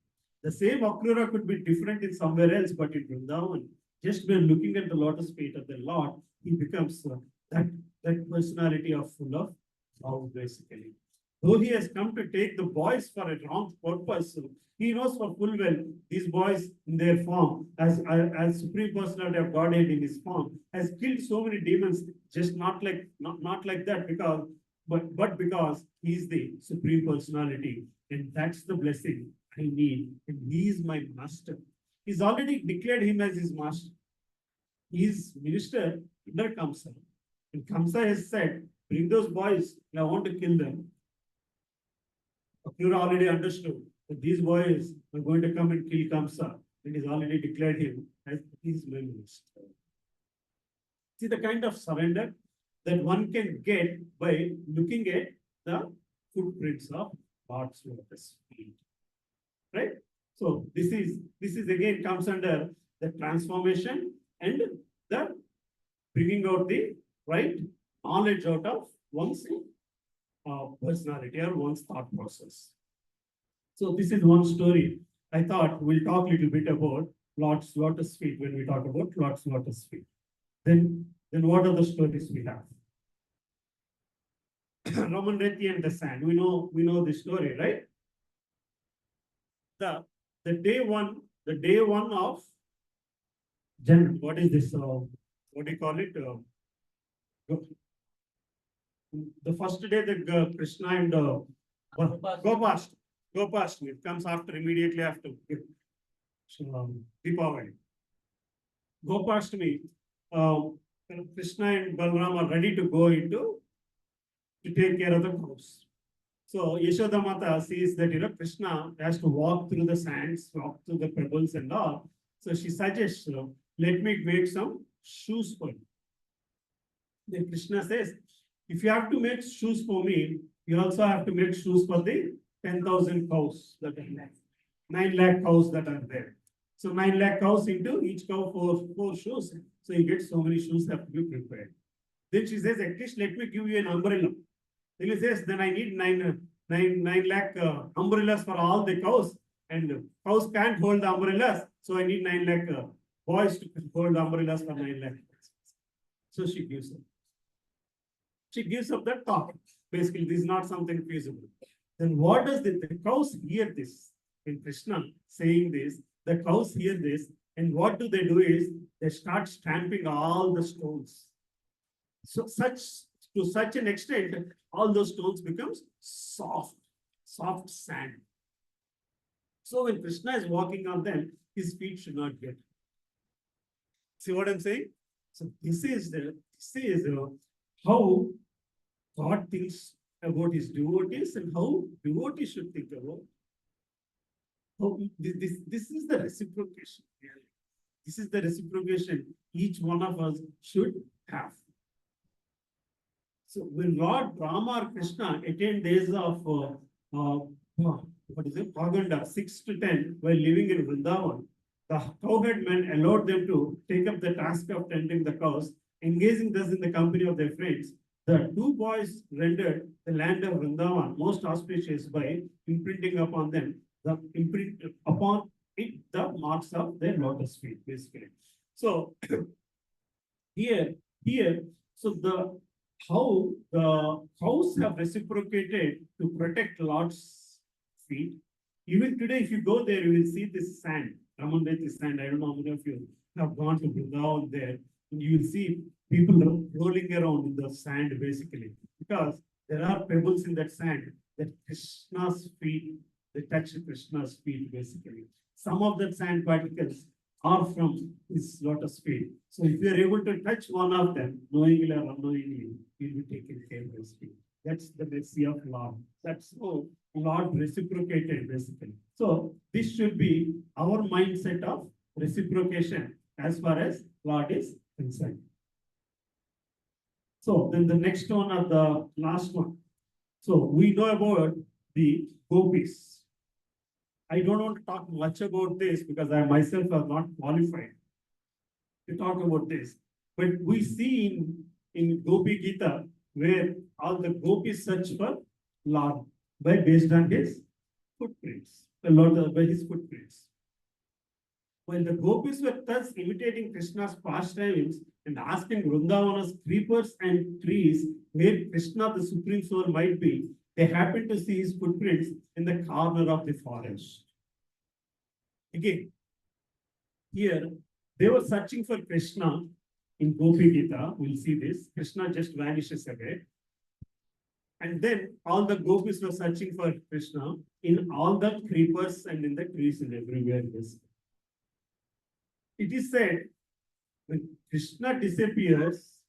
The same Akrura could be different in somewhere else, but in Vrindavan, just by looking at the lotus feet of the Lord, he becomes that personality of full of love, basically. Though he has come to take the boys for a wrong purpose, he knows for full well these boys in their form, as Supreme Personality of Godhead in his form, has killed so many demons, just not like that, but because he is the Supreme Personality, and that's the blessing I need, and he is my master. He's already declared him as his master. His minister under Kamsa, and Kamsa has said, "Bring those boys, I want to kill them." Akrura already understood that these boys are going to come and kill Kamsa, and he's already declared him as his minister. See the kind of surrender that one can get by looking at the footprints of Lord's lotus feet. Right? So this is again comes under the transformation and the bringing out the right knowledge out of one's personality or one's thought process. So this is one story. I thought we'll talk a little bit about Lord's lotus feet when we talk about Lord's lotus feet. Then what are the stories we have? Roman Reti and the sand. We know the story, right? The day one of Jan. What is this? What do you call it? The first day that Krishna and Gopashtami. It comes immediately after Deepavali. Gopashtami, Krishna and Balaram are ready to go to take care of the cows. So Yashoda Mata sees that Krishna has to walk through the sands, walk through the pebbles and all. So she suggests, let me make some shoes for you. Then Krishna says, if you have to make shoes for me, you also have to make shoes for the 10,000 cows that are there. 9 lakh cows that are there. So 9 lakh cows into each cow four shoes. So you get so many shoes have to be prepared. Then she says, at least let me give you an umbrella. Then he says, then I need 9 lakh umbrellas for all the cows. And cows can't hold the umbrellas. So I need 9 lakh boys to hold the umbrellas for 9 lakh. So she gives up. She gives up that thought. Basically, this is not something feasible. Then what does the cows hear this? In Krishna saying this, the cows hear this, and what do is they start stamping all the stones. So to such an extent, all those stones becomes soft sand. So when Krishna is walking on them, his feet should not get. See what I'm saying? So this is how God thinks about his devotees and how devotees should think about. How this is the reciprocation. Really. This is the reciprocation each one of us should have. So when Lord Rama or Krishna attained days of what is it, Paganda 6 to 10 while living in Vrindavan, the cowherd men allowed them to take up the task of tending the cows, engaging thus in the company of their friends. The two boys rendered the land of Vrindavan most auspicious by imprinting upon them the imprint upon it the marks of their lotus feet, basically. So here, here, so the how the cows have reciprocated to protect Lord's feet. Even today, if you go there, you will see this sand. Ramanveti sand. I don't know how many of you have gone to Vrindavan there. And you will see people rolling around in the sand basically. Because there are pebbles in that sand that Krishna's feet, they touch Krishna's feet basically. Some of that sand particles are from his lotus feet. So if you are able to touch one of them, knowingly or unknowingly, you'll be taken care of his feet. That's the mercy of Lord. That's how Lord reciprocated basically. So this should be our mindset of reciprocation as far as Lord is concerned. So then the next one or the last one. So we know about the gopis. I don't want to talk much about this because I myself am not qualified to talk about this. But we see in Gopi Gita where all the gopis search for Lord based on his footprints, a lot by his footprints. While the gopis were thus imitating Krishna's pastimes and asking Vrindavana's creepers and trees where Krishna, the Supreme Soul, might be, they happened to see his footprints in the corner of the forest. Again, here they were searching for Krishna in Gopi Gita. We'll see this. Krishna just vanishes away. And then all the gopis were searching for Krishna in all the creepers and in the trees and everywhere. It is said when Krishna disappears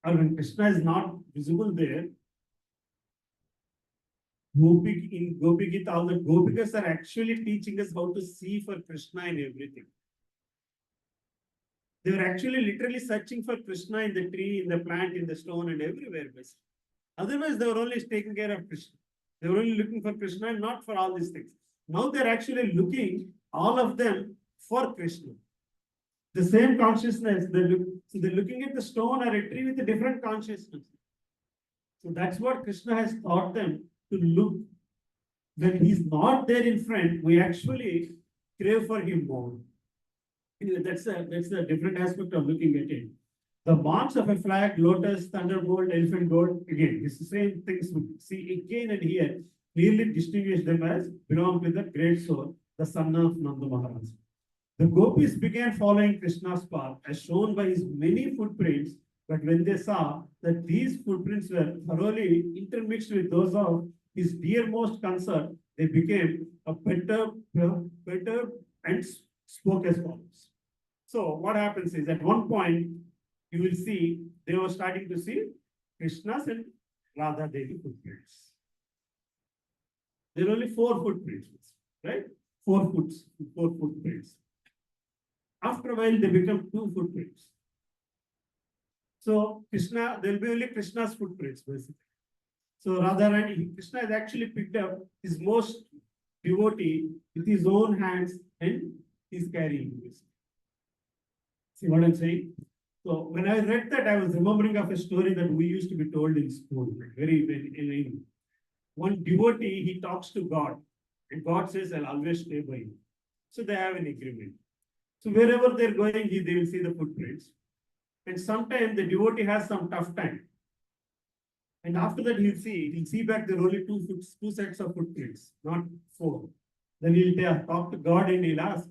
or when Krishna is not visible there, in Gopi Gita, all the gopikas are actually teaching us how to see for Krishna in everything. They were actually literally searching for Krishna in the tree, in the plant, in the stone, and everywhere. Basically. Otherwise, they were only taking care of Krishna. They were only looking for Krishna and not for all these things. Now they're actually looking, all of them, for Krishna. The same consciousness, so they're looking at the stone or a tree with a different consciousness. So that's what Krishna has taught them to look. When he's not there in front, we actually crave for him more. Anyway, that's a different aspect of looking at it. The marks of a flag, lotus, thunderbolt, elephant goat, again, it's the same things we see again and here, clearly distinguish them as belong to the great soul, the son of Nanda Maharaj. The gopis began following Krishna's path as shown by his many footprints, but when they saw that these footprints were thoroughly intermixed with those of his dearmost consort, they became a better and spoke as follows. So what happens is at one point, you will see they were starting to see Krishna's and Radha Devi footprints. There are only 4 footprints, right? 4 footprints. After a while, they become 2 footprints. So Krishna, there will be only Krishna's footprints, basically. So Radharani, Krishna has actually picked up his most devotee with his own hands and he's carrying this. See what I'm saying? So when I read that, I was remembering of a story that we used to be told in school. Very one devotee, he talks to God, and God says, "I'll always stay by you." So they have an agreement. So wherever they're going, they will see the footprints. And sometimes the devotee has some tough time. And after that, he'll see back there are only 2 sets of footprints, not 4. Then he'll talk to God and he'll ask,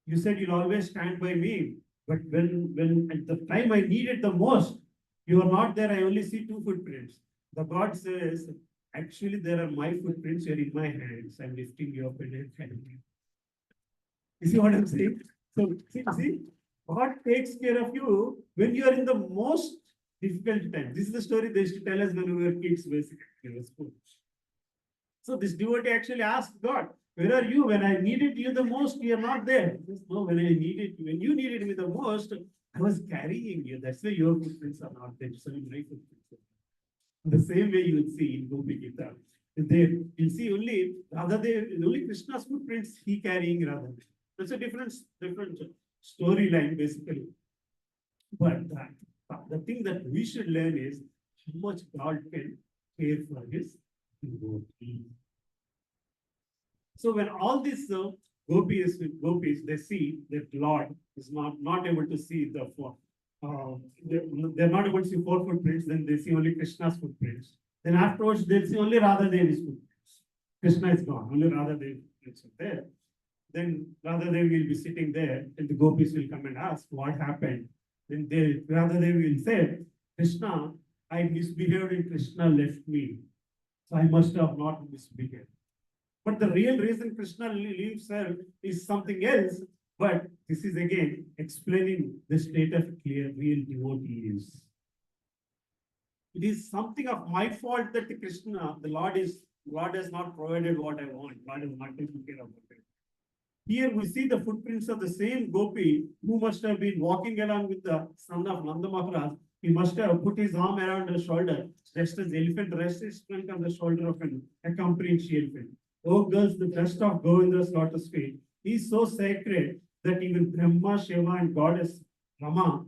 "You said you'll always stand by me. But when at the time I need it the most, you are not there. I only see 2 footprints." The God says, "Actually, there are my footprints. You're in my hands. I'm lifting you up and I'm carrying you." You see what I'm saying? So see, God takes care of you when you are in the most difficult time. This is the story they used to tell us when we were kids, basically, in school. So this devotee actually asked God, where are you? When I needed you the most, you are not there. He says, no, when you needed me the most, I was carrying you. That's why your footprints are not there. So my footprints are there. The same way you will see in Gopi Gita. There, you'll see only Krishna's footprints he carrying Radha. That's a different storyline basically. But the thing that we should learn is how much God can care for his devotee. So when all these gopis, they see that Lord is not able to see uh, they're not able to see four footprints, then they see only Krishna's footprints. Then afterwards, they'll see only Radha Devi's footprints. Krishna is gone, only Radha Devi is there. Then Radha Devi will be sitting there, and the gopis will come and ask, what happened? Then Radha Devi will say, Krishna, I misbehaved and Krishna left me. So I must have not misbehaved. But the real reason Krishna leaves her is something else. But this is again explaining the state of clear real devotee is. It is something of my fault that Krishna, the Lord has not provided what I want. God is not taking care of it. Here we see the footprints of the same gopi who must have been walking along with the son of Nanda Maharaj. He must have put his arm around her shoulder, just as the elephant rests his trunk on the shoulder of an accompanying elephant. Oh girls, the dust of Govinda's lotus feet is so sacred that even Brahma, Shiva, and goddess Rama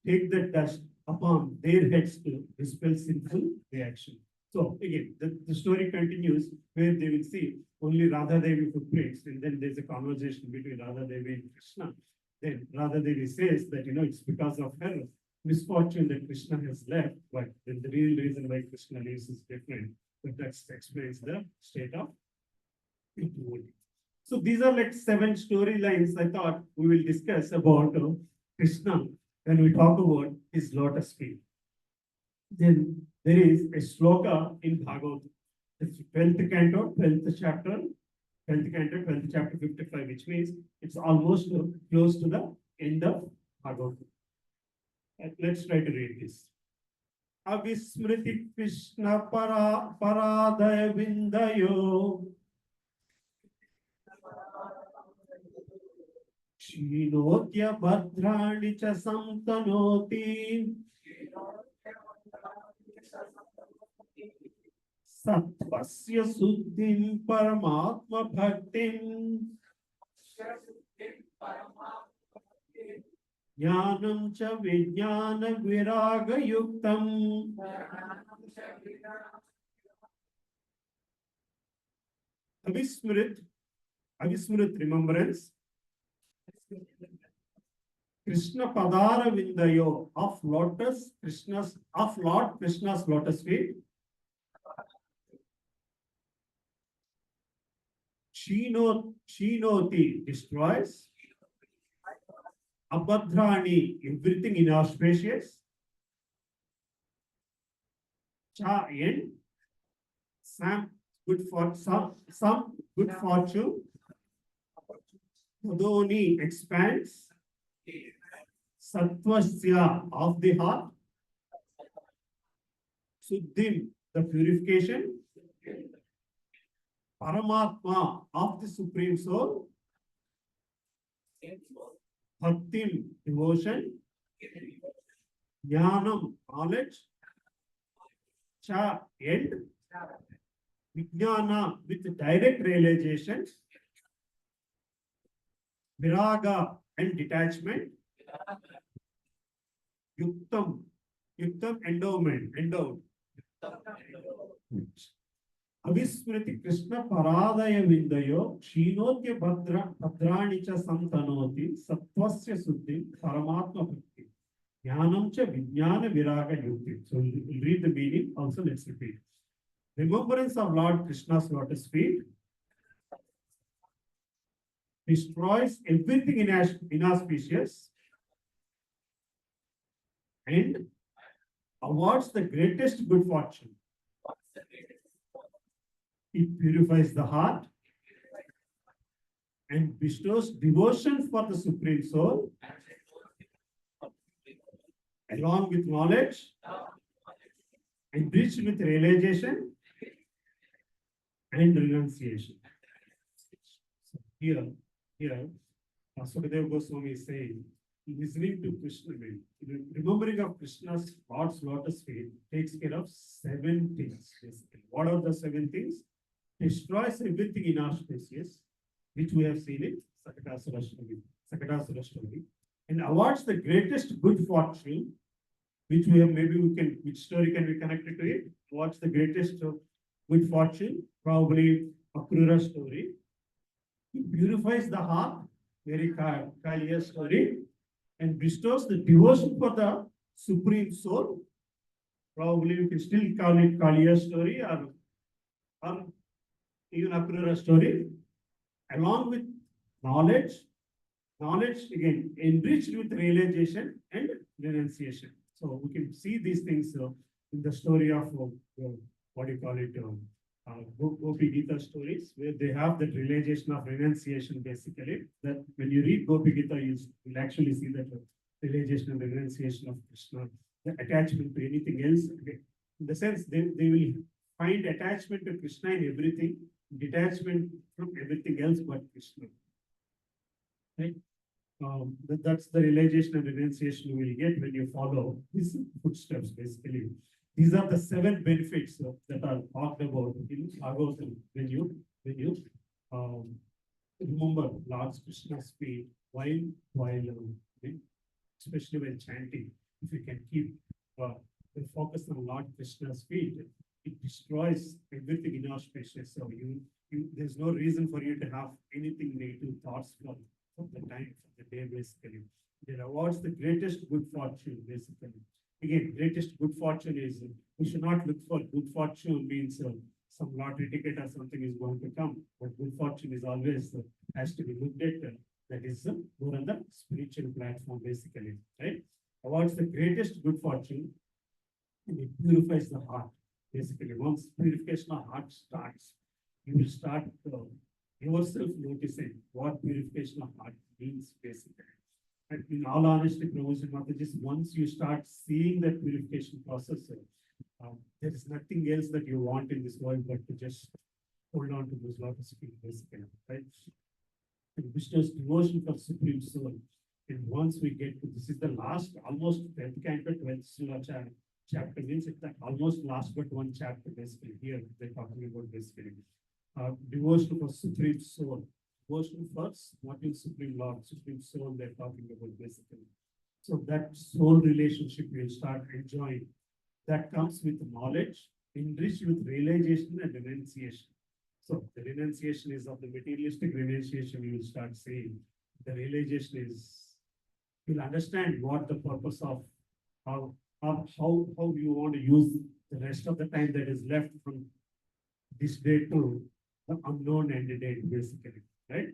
take the dust upon their heads to dispel sinful reaction. So again, the story continues where they will see only Radha Devi footprints, and then there's a conversation between Radha Devi and Krishna. Then Radha Devi says that it's because of her misfortune that Krishna has left, but then the real reason why Krishna leaves is different. But that explains the state of devotee. So these are like 7 storylines I thought we will discuss about Krishna when we talk about his lotus feet. Then there is a sloka in Bhagavad, the 12th canto, 12th chapter, 12th canto, 12th chapter 55, which means it's almost close to the end of Bhagavad. Let's try to read this. Avismriti Krishna paradaya vindayo Shinotya bhadrani cha samtanoti Sattvasya suddhim paramatma bhaktim Jnanam cha vijnana viraga yuktam. Avismrit, remembrance. Krishna Padara Vindayo of Lord Krishna's lotus feet. Shinoti destroys. Abhadrani, everything inauspicious. Cha end. Some good fortune. Adoni expands. Sattvasya of the heart. Suddhim, the purification. Paramatma of the Supreme Soul. Bhaktim, devotion. Jnanam, knowledge. Cha, end. Vijnana, with direct realization. Viraga and detachment. Yuktam, endowment, endowed. Avismriti Krishna paradaya vindayo Shinotya bhadrani cha samtanoti Sattvasya suddhi paramatma bhakti Jnanam cha vijnana viraga yukti. So we'll read the meaning, also let's repeat. Remembrance of Lord Krishna's lotus feet destroys everything inauspicious and awards the greatest good fortune. It purifies the heart and bestows devotion for the Supreme Soul along with knowledge, enriched with realization and renunciation. So here, Sukadeva Goswami is saying, listening to Krishna, remembering of Krishna's God's lotus feet takes care of 7 things. Basically. What are the 7 things? Destroys everything inauspicious, which we have seen in Sakatasura story, and awards the greatest good fortune, which which story can be connected to it? What's the greatest good fortune? Probably Akrura story. He purifies the heart, very Kaliya story, and bestows the devotion for the supreme soul. Probably we can still call it Kaliya story or even Akrura story, along with knowledge. Knowledge again enriched with realization and renunciation. So we can see these things in the story of what do you call it? Gopi Gita stories, where they have that realization of renunciation basically. That when you read Gopi Gita, you'll actually see that realization and renunciation of Krishna, the attachment to anything else. Okay. In the sense, they will find attachment to Krishna in everything, detachment from everything else but Krishna. Right? That's the realization and renunciation you will get when you follow these footsteps, basically. These are the 7 benefits that are talked about in Bhagavatam when you remember Lord Krishna's feet especially when chanting. If you can keep the focus on Lord Krishna's feet, it destroys everything inauspicious. So there's no reason for you to have anything negative thoughts from the time of the day, basically. It awards the greatest good fortune, basically. Again, greatest good fortune is, we should not look for good fortune means some lottery ticket or something is going to come. But good fortune is always has to be looked at. That is more on the spiritual platform, basically. Right? Awards the greatest good fortune, and it purifies the heart. Basically, once purification of heart starts, you will start yourself noticing what purification of heart means, basically. And in all honesty, Prabhuji Mataji, once you start seeing that purification process, there is nothing else that you want in this world but to just hold on to those lotus feet, basically. Right? And bestows devotion for Supreme Soul. And once we get to this is the last, almost 10th canto, 12th chapter means it's the almost last but one chapter, basically. Here they're talking about basically devotion for Supreme Soul. Devotion for not in Supreme Lord, Supreme Soul, they're talking about basically. So that soul relationship you'll start enjoying. That comes with knowledge, enriched with realization and renunciation. So the renunciation is of the materialistic renunciation you will start saying. The realization is you'll understand what the purpose of how you want to use the rest of the time that is left from this day to the unknown end date, basically, right?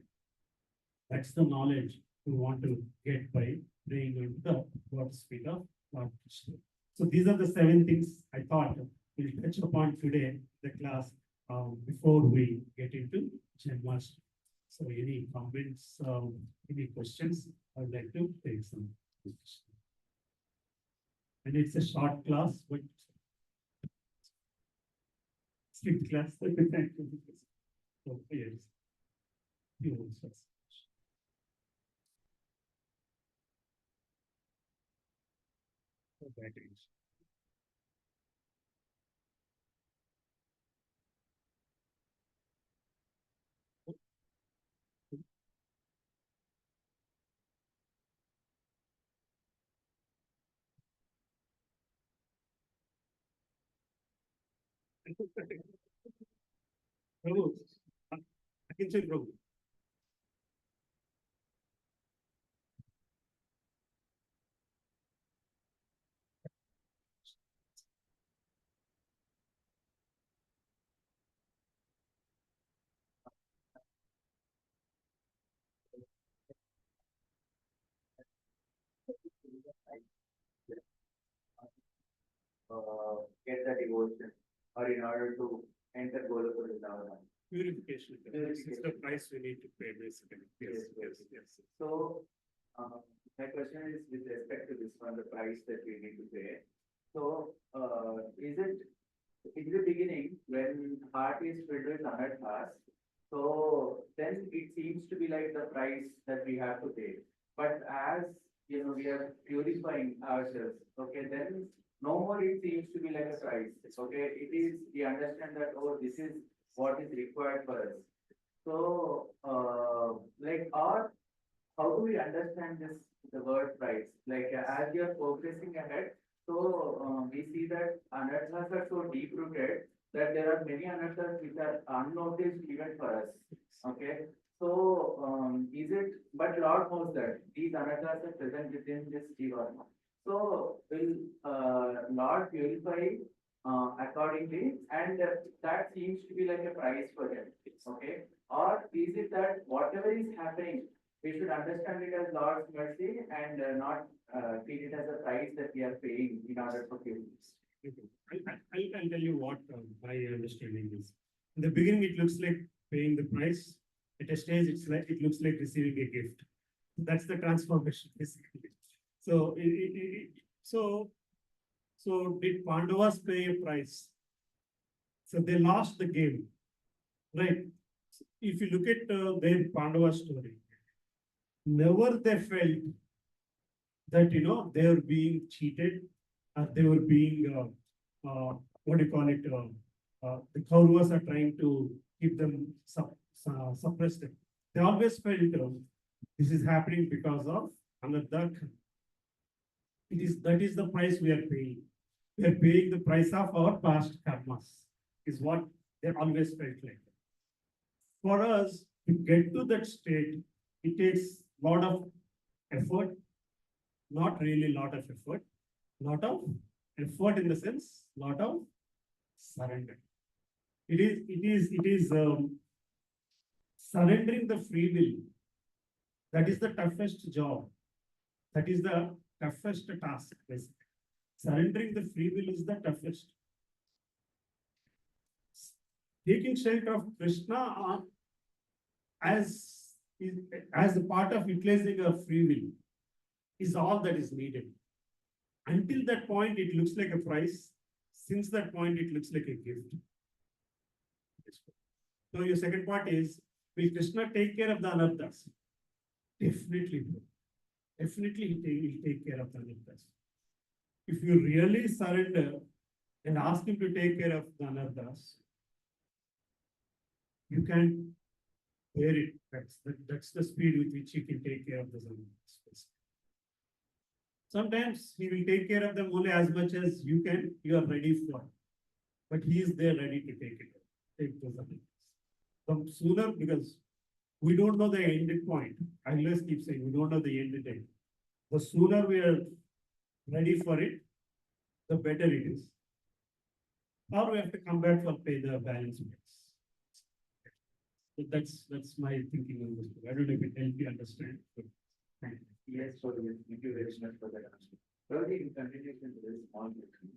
That's the knowledge we want to get by praying into the God's feet of Lord Krishna. So these are the 7 things I thought we'll touch upon today, the class, before we get into Janmashtami. So any comments, any questions, I would like to take some questions. And it's a short class, but strict class. So yes, you also. That is. Prabhu, I can say Prabhu. Get the devotion or in order to enter Golokul Vrindavan. Purification. This is the price we need to pay, basically. Yes, yes, yes. So, My question is with respect to this one, the price that we need to pay. So, is it in the beginning when heart is filled with anarthas, so then it seems to be like the price that we have to pay. But as you know, we are purifying ourselves, okay, then no more it seems to be like a price. Okay, it is we understand that oh, this is what is required for us. So, like, or how do we understand this, the word price? Like, as we are progressing ahead, so we see that anarthas are so deep rooted that there are many anarthas which are unnoticed even for us. Okay. So, is it, but Lord knows that these anarthas are present within this jiva. So, will Lord purify accordingly, and that seems to be like a price for him. Okay. Or is it that whatever is happening, we should understand it as Lord's mercy and not treat it as a price that we are paying in order to forgiveness. I'll tell you what my understanding is. In the beginning, it looks like paying the price. At a stage, it looks like receiving a gift. That's the transformation, basically. So, so did Pandavas pay a price? So they lost the game, right? If you look at their Pandava story, never they felt that they were being cheated, or they were being what do you call it? The Kauravas are trying to keep them suppress them. They always felt this is happening because of another. It is that is the price we are paying. We are paying the price of our past karmas. Is what they always felt like. For us to get to that state, it takes a lot of effort, not really lot of effort, lot of effort in the sense, lot of surrender. It is surrendering the free will. That is the toughest job. That is the toughest task, basically. Surrendering the free will is the toughest. Taking shelter of Krishna as as a part of utilizing our free will is all that is needed. Until that point, it looks like a price. Since that point, it looks like a gift. So your second part is, will Krishna take care of the anarthas? Definitely, bro. Definitely he will take care of the anarthas. If you really surrender and ask him to take care of the anarthas, you can bear it. That's the speed with which he can take care of the anarthas. Sometimes he will take care of them only as much as you are ready for. But he is there ready to take those anarthas. Some sooner, because we don't know the end point. I always keep saying we don't know the end date. The sooner we are ready for it, the better it is. Or we have to come back for pay the balance bills. So that's my thinking on this. I don't know if it helps you understand. But thank you. Yes, so thank you very much for that answer. Probably in continuation to this small question.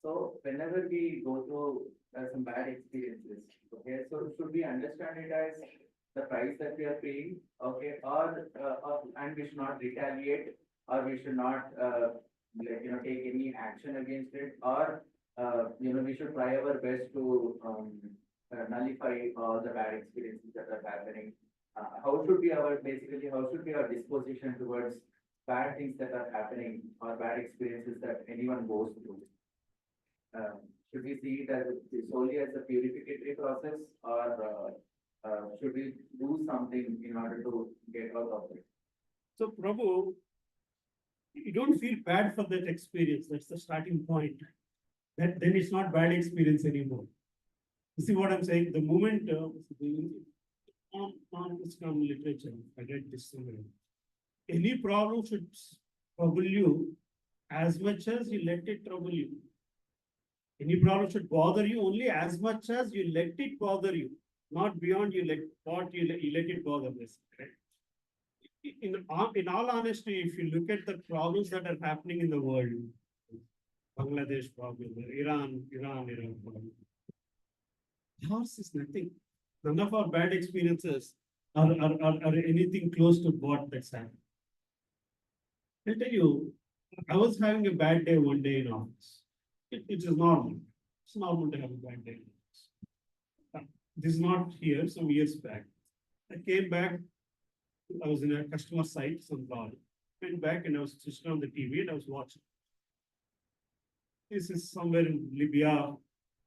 So whenever we go through some bad experiences, okay, so should we understand it as the price that we are paying, okay, or and we should not retaliate, or we should not like, take any action against it, or we should try our best to nullify all the bad experiences that are happening. How should be our basically how should be our disposition towards bad things that are happening or bad experiences that anyone goes through? Should we see it as solely as a purificatory process, or should we do something in order to get out of it? So, Prabhu, you don't feel bad for that experience. That's the starting point. That then it's not bad experience anymore. You see what I'm saying? The moment on Islam literature, I read this somewhere. Any problem should trouble you as much as you let it trouble you. Any problem should bother you only as much as you let it bother you, not beyond you let it bother this. Right? In all honesty, if you look at the problems that are happening in the world, Bangladesh problem, Iran problem, ours is nothing. None of our bad experiences are anything close to what that's happened. I'll tell you, I was having a bad day one day in office. It is normal. It's normal to have a bad day in office. This is not here, some years back. I came back, I was in a customer site, some call. Went back and I was switched on the TV and I was watching. This is somewhere in Libya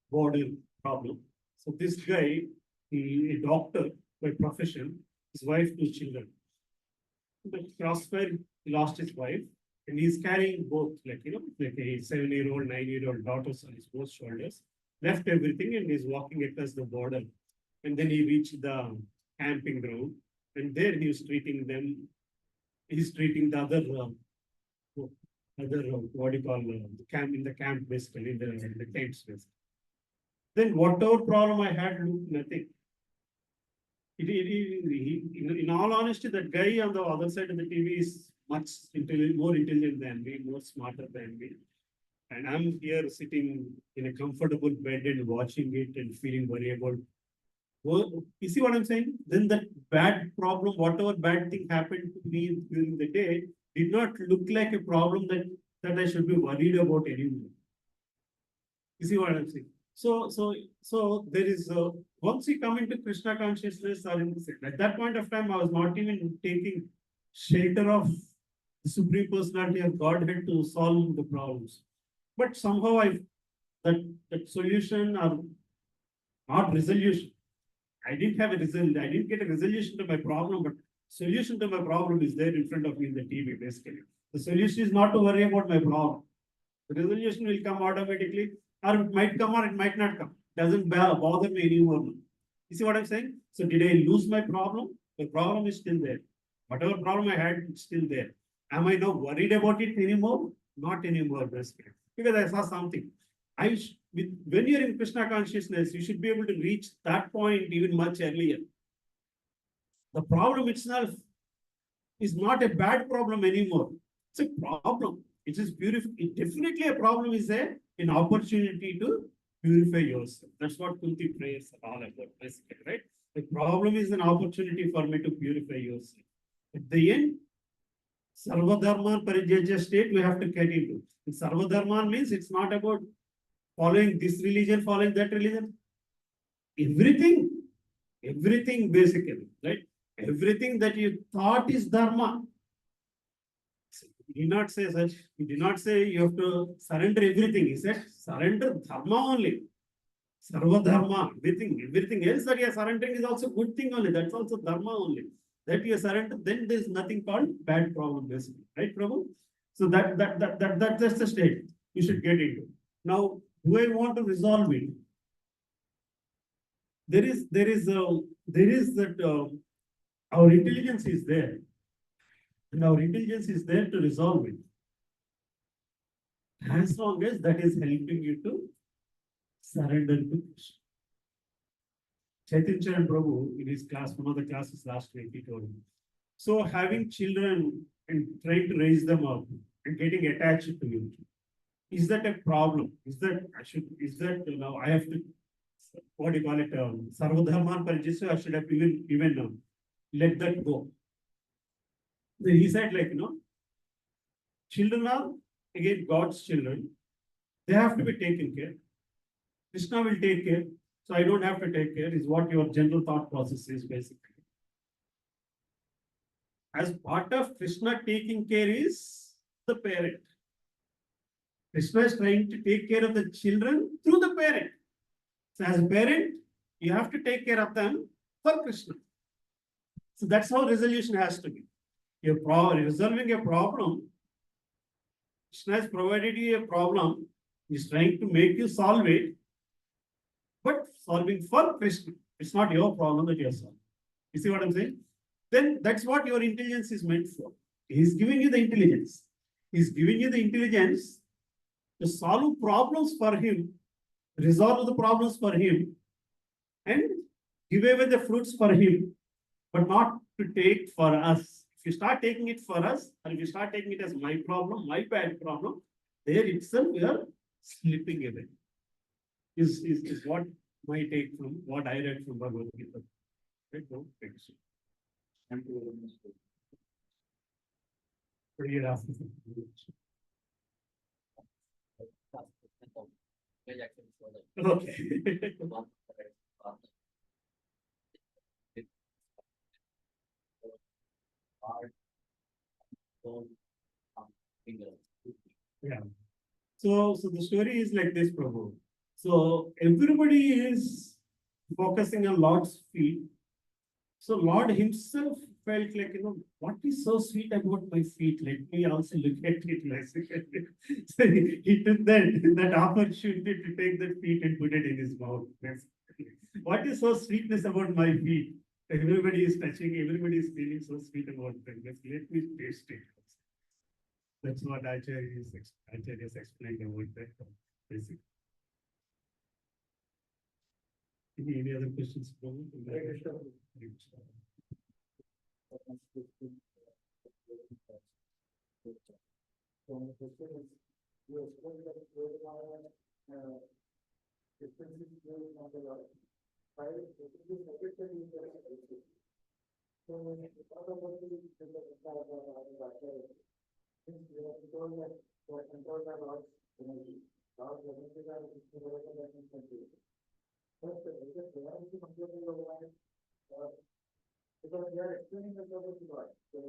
border problem. So this guy, a doctor by profession, his wife, two children. The crossfire, he lost his wife, and he's carrying both, like a 7-year-old, 9-year-old daughters on his both shoulders. Left everything and he's walking across the border. And then he reached the camping ground, and there he was treating them. He's treating the what do you call the camp in the camp basically in the tents basically. Then whatever problem I had, looked nothing. In all honesty, that guy on the other side of the TV is much more intelligent than me, more smarter than me. And I'm here sitting in a comfortable bed and watching it and feeling worried about. Well, you see what I'm saying? Then that bad problem, whatever bad thing happened to me during the day, did not look like a problem that I should be worried about anymore. You see what I'm saying? So there is once you come into Krishna consciousness, or at that point of time, I was not even taking shelter of the Supreme Personality of Godhead to solve the problems. But somehow that solution or not resolution. I didn't have a result. I didn't get a resolution to my problem, but solution to my problem is there in front of me in the TV, basically. The solution is not to worry about my problem. The resolution will come automatically, or it might come or it might not come. Doesn't bother me anymore. You see what I'm saying? So did I lose my problem? The problem is still there. Whatever problem I had, it's still there. Am I not worried about it anymore? Not anymore, basically. Because I saw something. When you're in Krishna consciousness, you should be able to reach that point even much earlier. The problem itself is not a bad problem anymore. It's a problem. It is beautiful. It definitely a problem is an opportunity to purify yourself. That's what Kunti prayers are all about, basically, right? The problem is an opportunity for me to purify yourself. At the end, Sarvadharman Parijaja state we have to get into. Sarvadharman means it's not about following this religion, following that religion. Everything basically, right? Everything that you thought is dharma. He did not say such. He did not say you have to surrender everything. He said surrender dharma only. Sarva dharma, everything else that you are surrendering is also good thing only. That's also dharma only. That you surrender, then there is nothing called bad problem, basically. Right, Prabhu? So that's the state you should get into. Now, do I want to resolve it? There is that our intelligence is there, and our intelligence is there to resolve it. As long as that is helping you to surrender to Krishna. Chaitanya Charan Prabhu, in his class, one of the classes last week, he told me. So having children and trying to raise them up and getting attached to you, is that a problem? Is that I have to, what do you call it, Sarvadharman Parijisya, I should have even let that go. Then he said, children are, again, God's children. They have to be taken care. Krishna will take care. So I don't have to take care, is what your general thought process is, basically. As part of Krishna taking care is the parent. Krishna is trying to take care of the children through the parent. So as a parent, you have to take care of them for Krishna. So that's how resolution has to be. You're resolving a problem. Krishna has provided you a problem. He's trying to make you solve it. But solving for Krishna. It's not your problem that you're solving. You see what I'm saying? Then that's what your intelligence is meant for. He's giving you the intelligence. He's giving you the intelligence to solve problems for him, resolve the problems for him, and give away the fruits for him, but not to take for us. If you start taking it for us, or if you start taking it as my problem, my bad problem, there itself we are slipping away. Is what my take from what I read from Bhagavad Gita. Right? No, thanks. Thank you very much. So you're asking something. Okay. Yeah. So the story is like this, Prabhu. So everybody is focusing on Lord's feet. So Lord himself felt like, what is so sweet about my feet? Let me also look at it. Basically. So he took that opportunity to take that feet and put it in his mouth. Basically. What is so sweetness about my feet? Everybody is touching, everybody is feeling so sweet about them. Let me taste it. That's what Acharya is explaining about that. Basically. Any other questions, Prabhu? Hare Krishna. So the question is, you explained that there are differences between the Lord. While it is affected in the so when you talk about the since we have told that for control the Lord's energy, Lord's energy are control. But is it reality completely override? Because they are explaining the purpose of God. So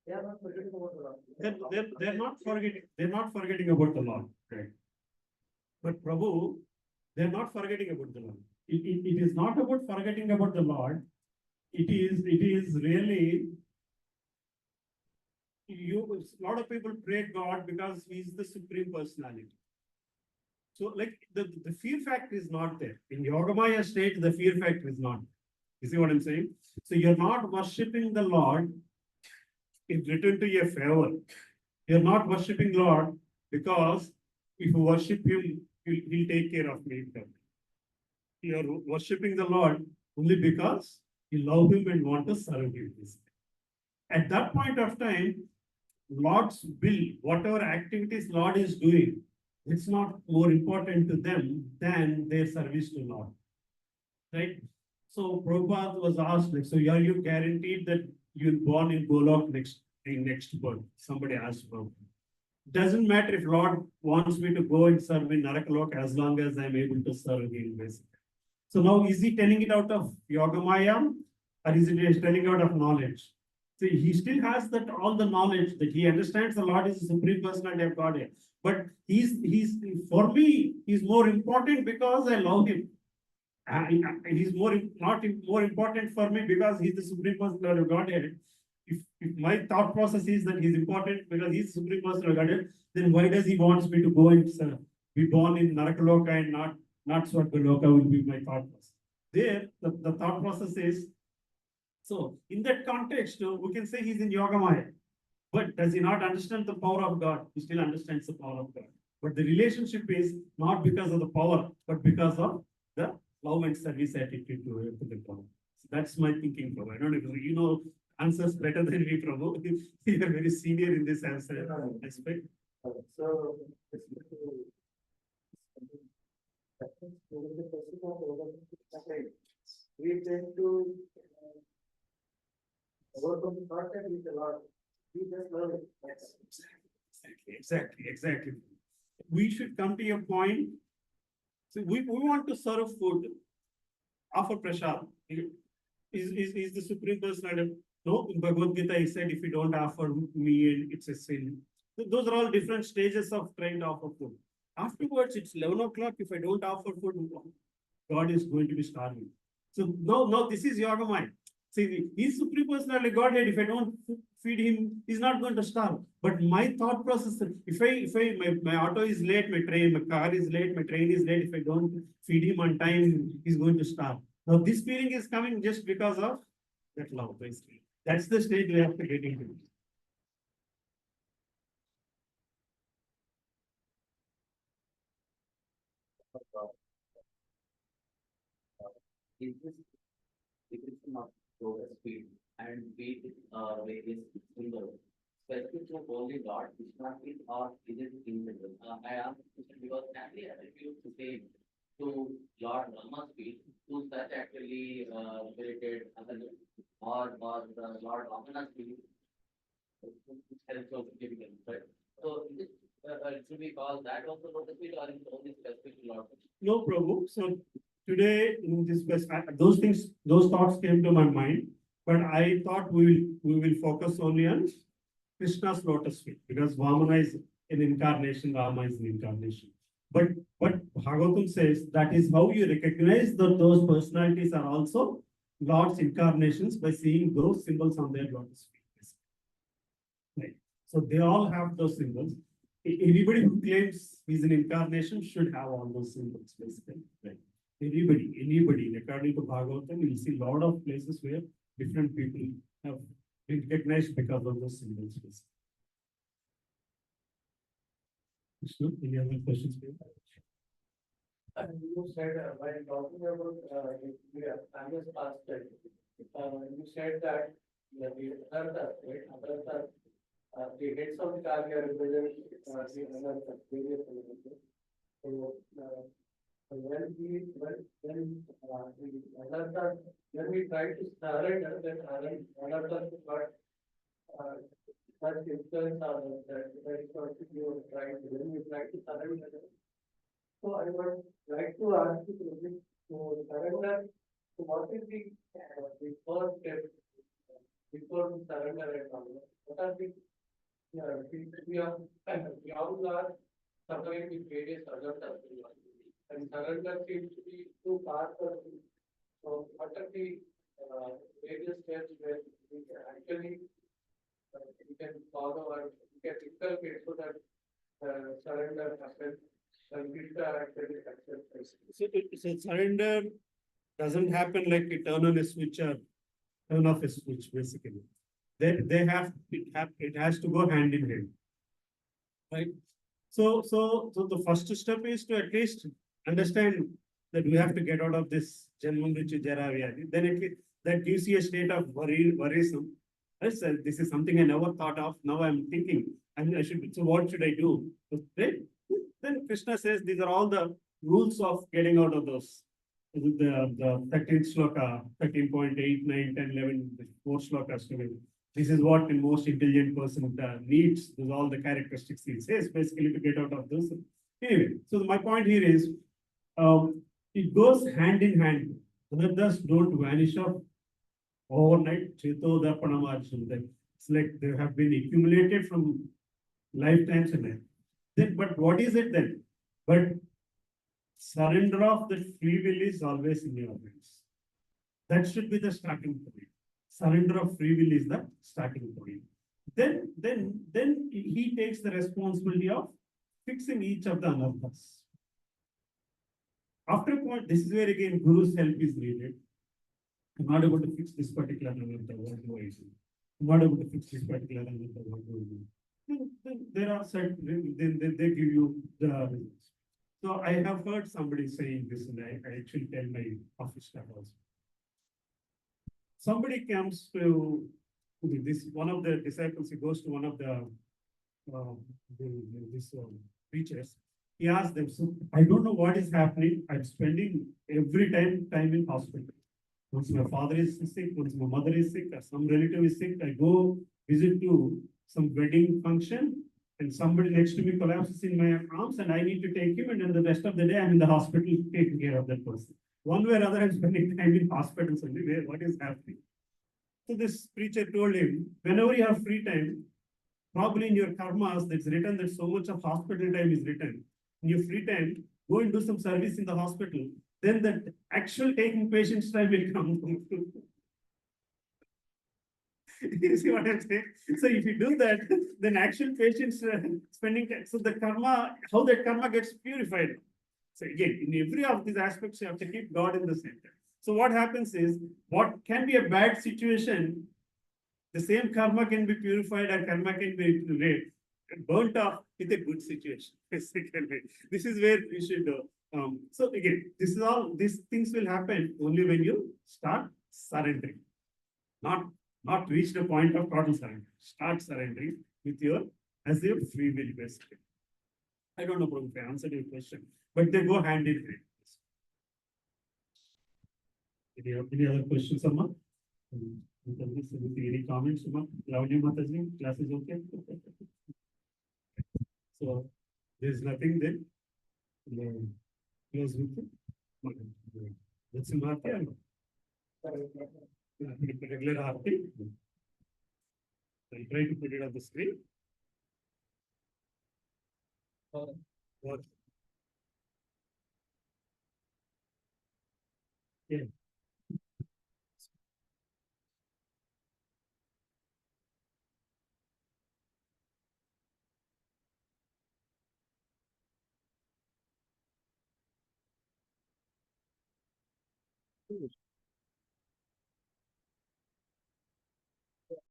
they are not forgetting about the Lord. They're not forgetting about the Lord. Right. But Prabhu, they're not forgetting about the Lord. It is not about forgetting about the Lord. It is really a lot of people pray God because he's the supreme personality. So like the fear factor is not there. In Yogamaya state, the fear factor is not. You see what I'm saying? So you're not worshipping the Lord in return to your favor. You're not worshipping Lord because if you worship him, he'll take care of me. You're worshipping the Lord only because you love him and want to serve him. At that point of time, Lord's will, whatever activities Lord is doing, it's not more important to them than their service to Lord. Right? So Prabhupada was asked, like, so are you guaranteed that you'll born in Golok next birth? Somebody asked Prabhupada. Doesn't matter if Lord wants me to go and serve in Narakalok as long as I'm able to serve him, basically. So now is he telling it out of Yogamaya or is he telling out of knowledge? So he still has that all the knowledge that he understands the Lord is the supreme personality of Godhead. But he's for me, he's more important because I love him. He's not more important for me because he's the supreme personality of Godhead. If my thought process is that he's important because he's the supreme personality of Godhead, then why does he wants me to go and be born in Narakaloka and not Swargaloka will be my thought process. There, the thought process is, so in that context, we can say he's in Yogamaya. But does he not understand the power of God? He still understands the power of God. But the relationship is not because of the power, but because of the love and service attitude to the God. So that's my thinking, Prabhu. I don't know if you know answers better than me, Prabhu. You are very senior in this answer aspect. So we tend to overcome the thought that with the Lord. We just love it. Exactly. We should come to a point. So we want to serve food, offer prasad. Is the supreme personality? No, in Bhagavad Gita, he said, if you don't offer me, it's a sin. So those are all different stages of trying to offer food. Afterwards, it's 11 o'clock. If I don't offer food, God is going to be starving. So no, this is Yogamaya. See, he's supreme personality Godhead. If I don't feed him, he's not going to starve. But my thought process, if my auto is late, my car is late, my train is late, if I don't feed him on time, he's going to starve. Now this feeling is coming just because of that love, basically. That's the stage we have to get into. Is this description of Lotus speed and speed various symbol specific to only Lord Krishna speed or is it in general? I asked this question because can we attribute the same to Lord Brahma speed to such actually related other or the Lord Ramana speed which helps also giving it, right? So is it, should we call that also lotus feet or is it only specific to lotus? No, Prabhu. So today in this those things, those thoughts came to my mind, but I thought we will focus only on Krishna's lotus feet because Vamana is an incarnation, Rama is an incarnation. But Bhagavatam says that is how you recognize that those personalities are also Lord's incarnations by seeing those symbols on their lotus feet. Right. So they all have those symbols. Anybody who claims he's an incarnation should have all those symbols, basically. Right. Anybody, according to Bhagavatam, you'll see a lot of places where different people have been recognized because of those symbols. Basically. Krishna, any other questions? And you said, while talking about, previous aspect, you said that, the other, right, other, the heads of the carrier represent, the other, various elements. So, when the other, when we try to surrender, then other got, that influence or that is what you are trying to, when you try to surrender. So I would like to ask you to surrender. So what is the first step before we surrender at all? What are the we all are suffering with various other suffering, and surrender seems to be too far for me. So what are the various steps where we can actually we can follow or we can inculcate so that surrender happens? So surrender doesn't happen like you turn on a switch or turn off a switch, basically. It has to go hand in hand. Right? So the first step is to at least understand that we have to get out of this Janmam Mrityu Jara Vyadhi. Then that gives you a state of worrisome. This is something I never thought of. Now I'm thinking, so what should I do? Right? Then Krishna says these are all the rules of getting out of those. The 13th shloka, 13.8, 9, 10, 11, the 4 shlokas to me. This is what the most intelligent person needs. Those all the characteristics he says basically to get out of this. Anyway, so my point here is it goes hand in hand. Anarthas don't vanish off overnight. It's like they have been accumulated from lifetimes and life. Then, but what is it then? But surrender of the free will is always in your hands. That should be the starting point. Surrender of free will is the starting point. Then he takes the responsibility of fixing each of the anarthas. After a point, this is where again Guru's help is needed. I'm not able to fix this particular anartha. What do I do? I'm not able to fix this particular anartha. What do I do? Then there are certain, then they give you the results. So I have heard somebody saying this, and I actually tell my office staff also. Somebody comes to this, one of the disciples, he goes to one of the preachers. He asks them, so I don't know what is happening. I'm spending every time in hospital. Once my father is sick, once my mother is sick, or some relative is sick, I go visit to some wedding function, and somebody next to me collapses in my arms, and I need to take him, and then the rest of the day I'm in the hospital taking care of that person. One way or other, I'm spending time in hospitals only. What is happening? So this preacher told him, whenever you have free time, probably in your karmas, that's written that so much of hospital time is written. In your free time, go and do some service in the hospital. Then that actual taking patients time will come. You see what I'm saying? So if you do that, then actual patients spending time. So the karma, how that karma gets purified. So again, in every of these aspects, you have to keep God in the center. So what happens is, what can be a bad situation, the same karma can be purified and karma can be burnt off with a good situation. Basically, this is where we should do. So again, this is all, these things will happen only when you start surrendering. Not reach the point of total surrender. Start surrendering with your, as your free will basically. I don't know if I answered your question, but they go hand in hand. Any other questions, Amma? Any comments, Suma? Lavanya Mataji, class is okay? So, there's nothing then. Close with it. That's in Bharti, regular Bharti. I'll try to put it on the screen. What? Yeah.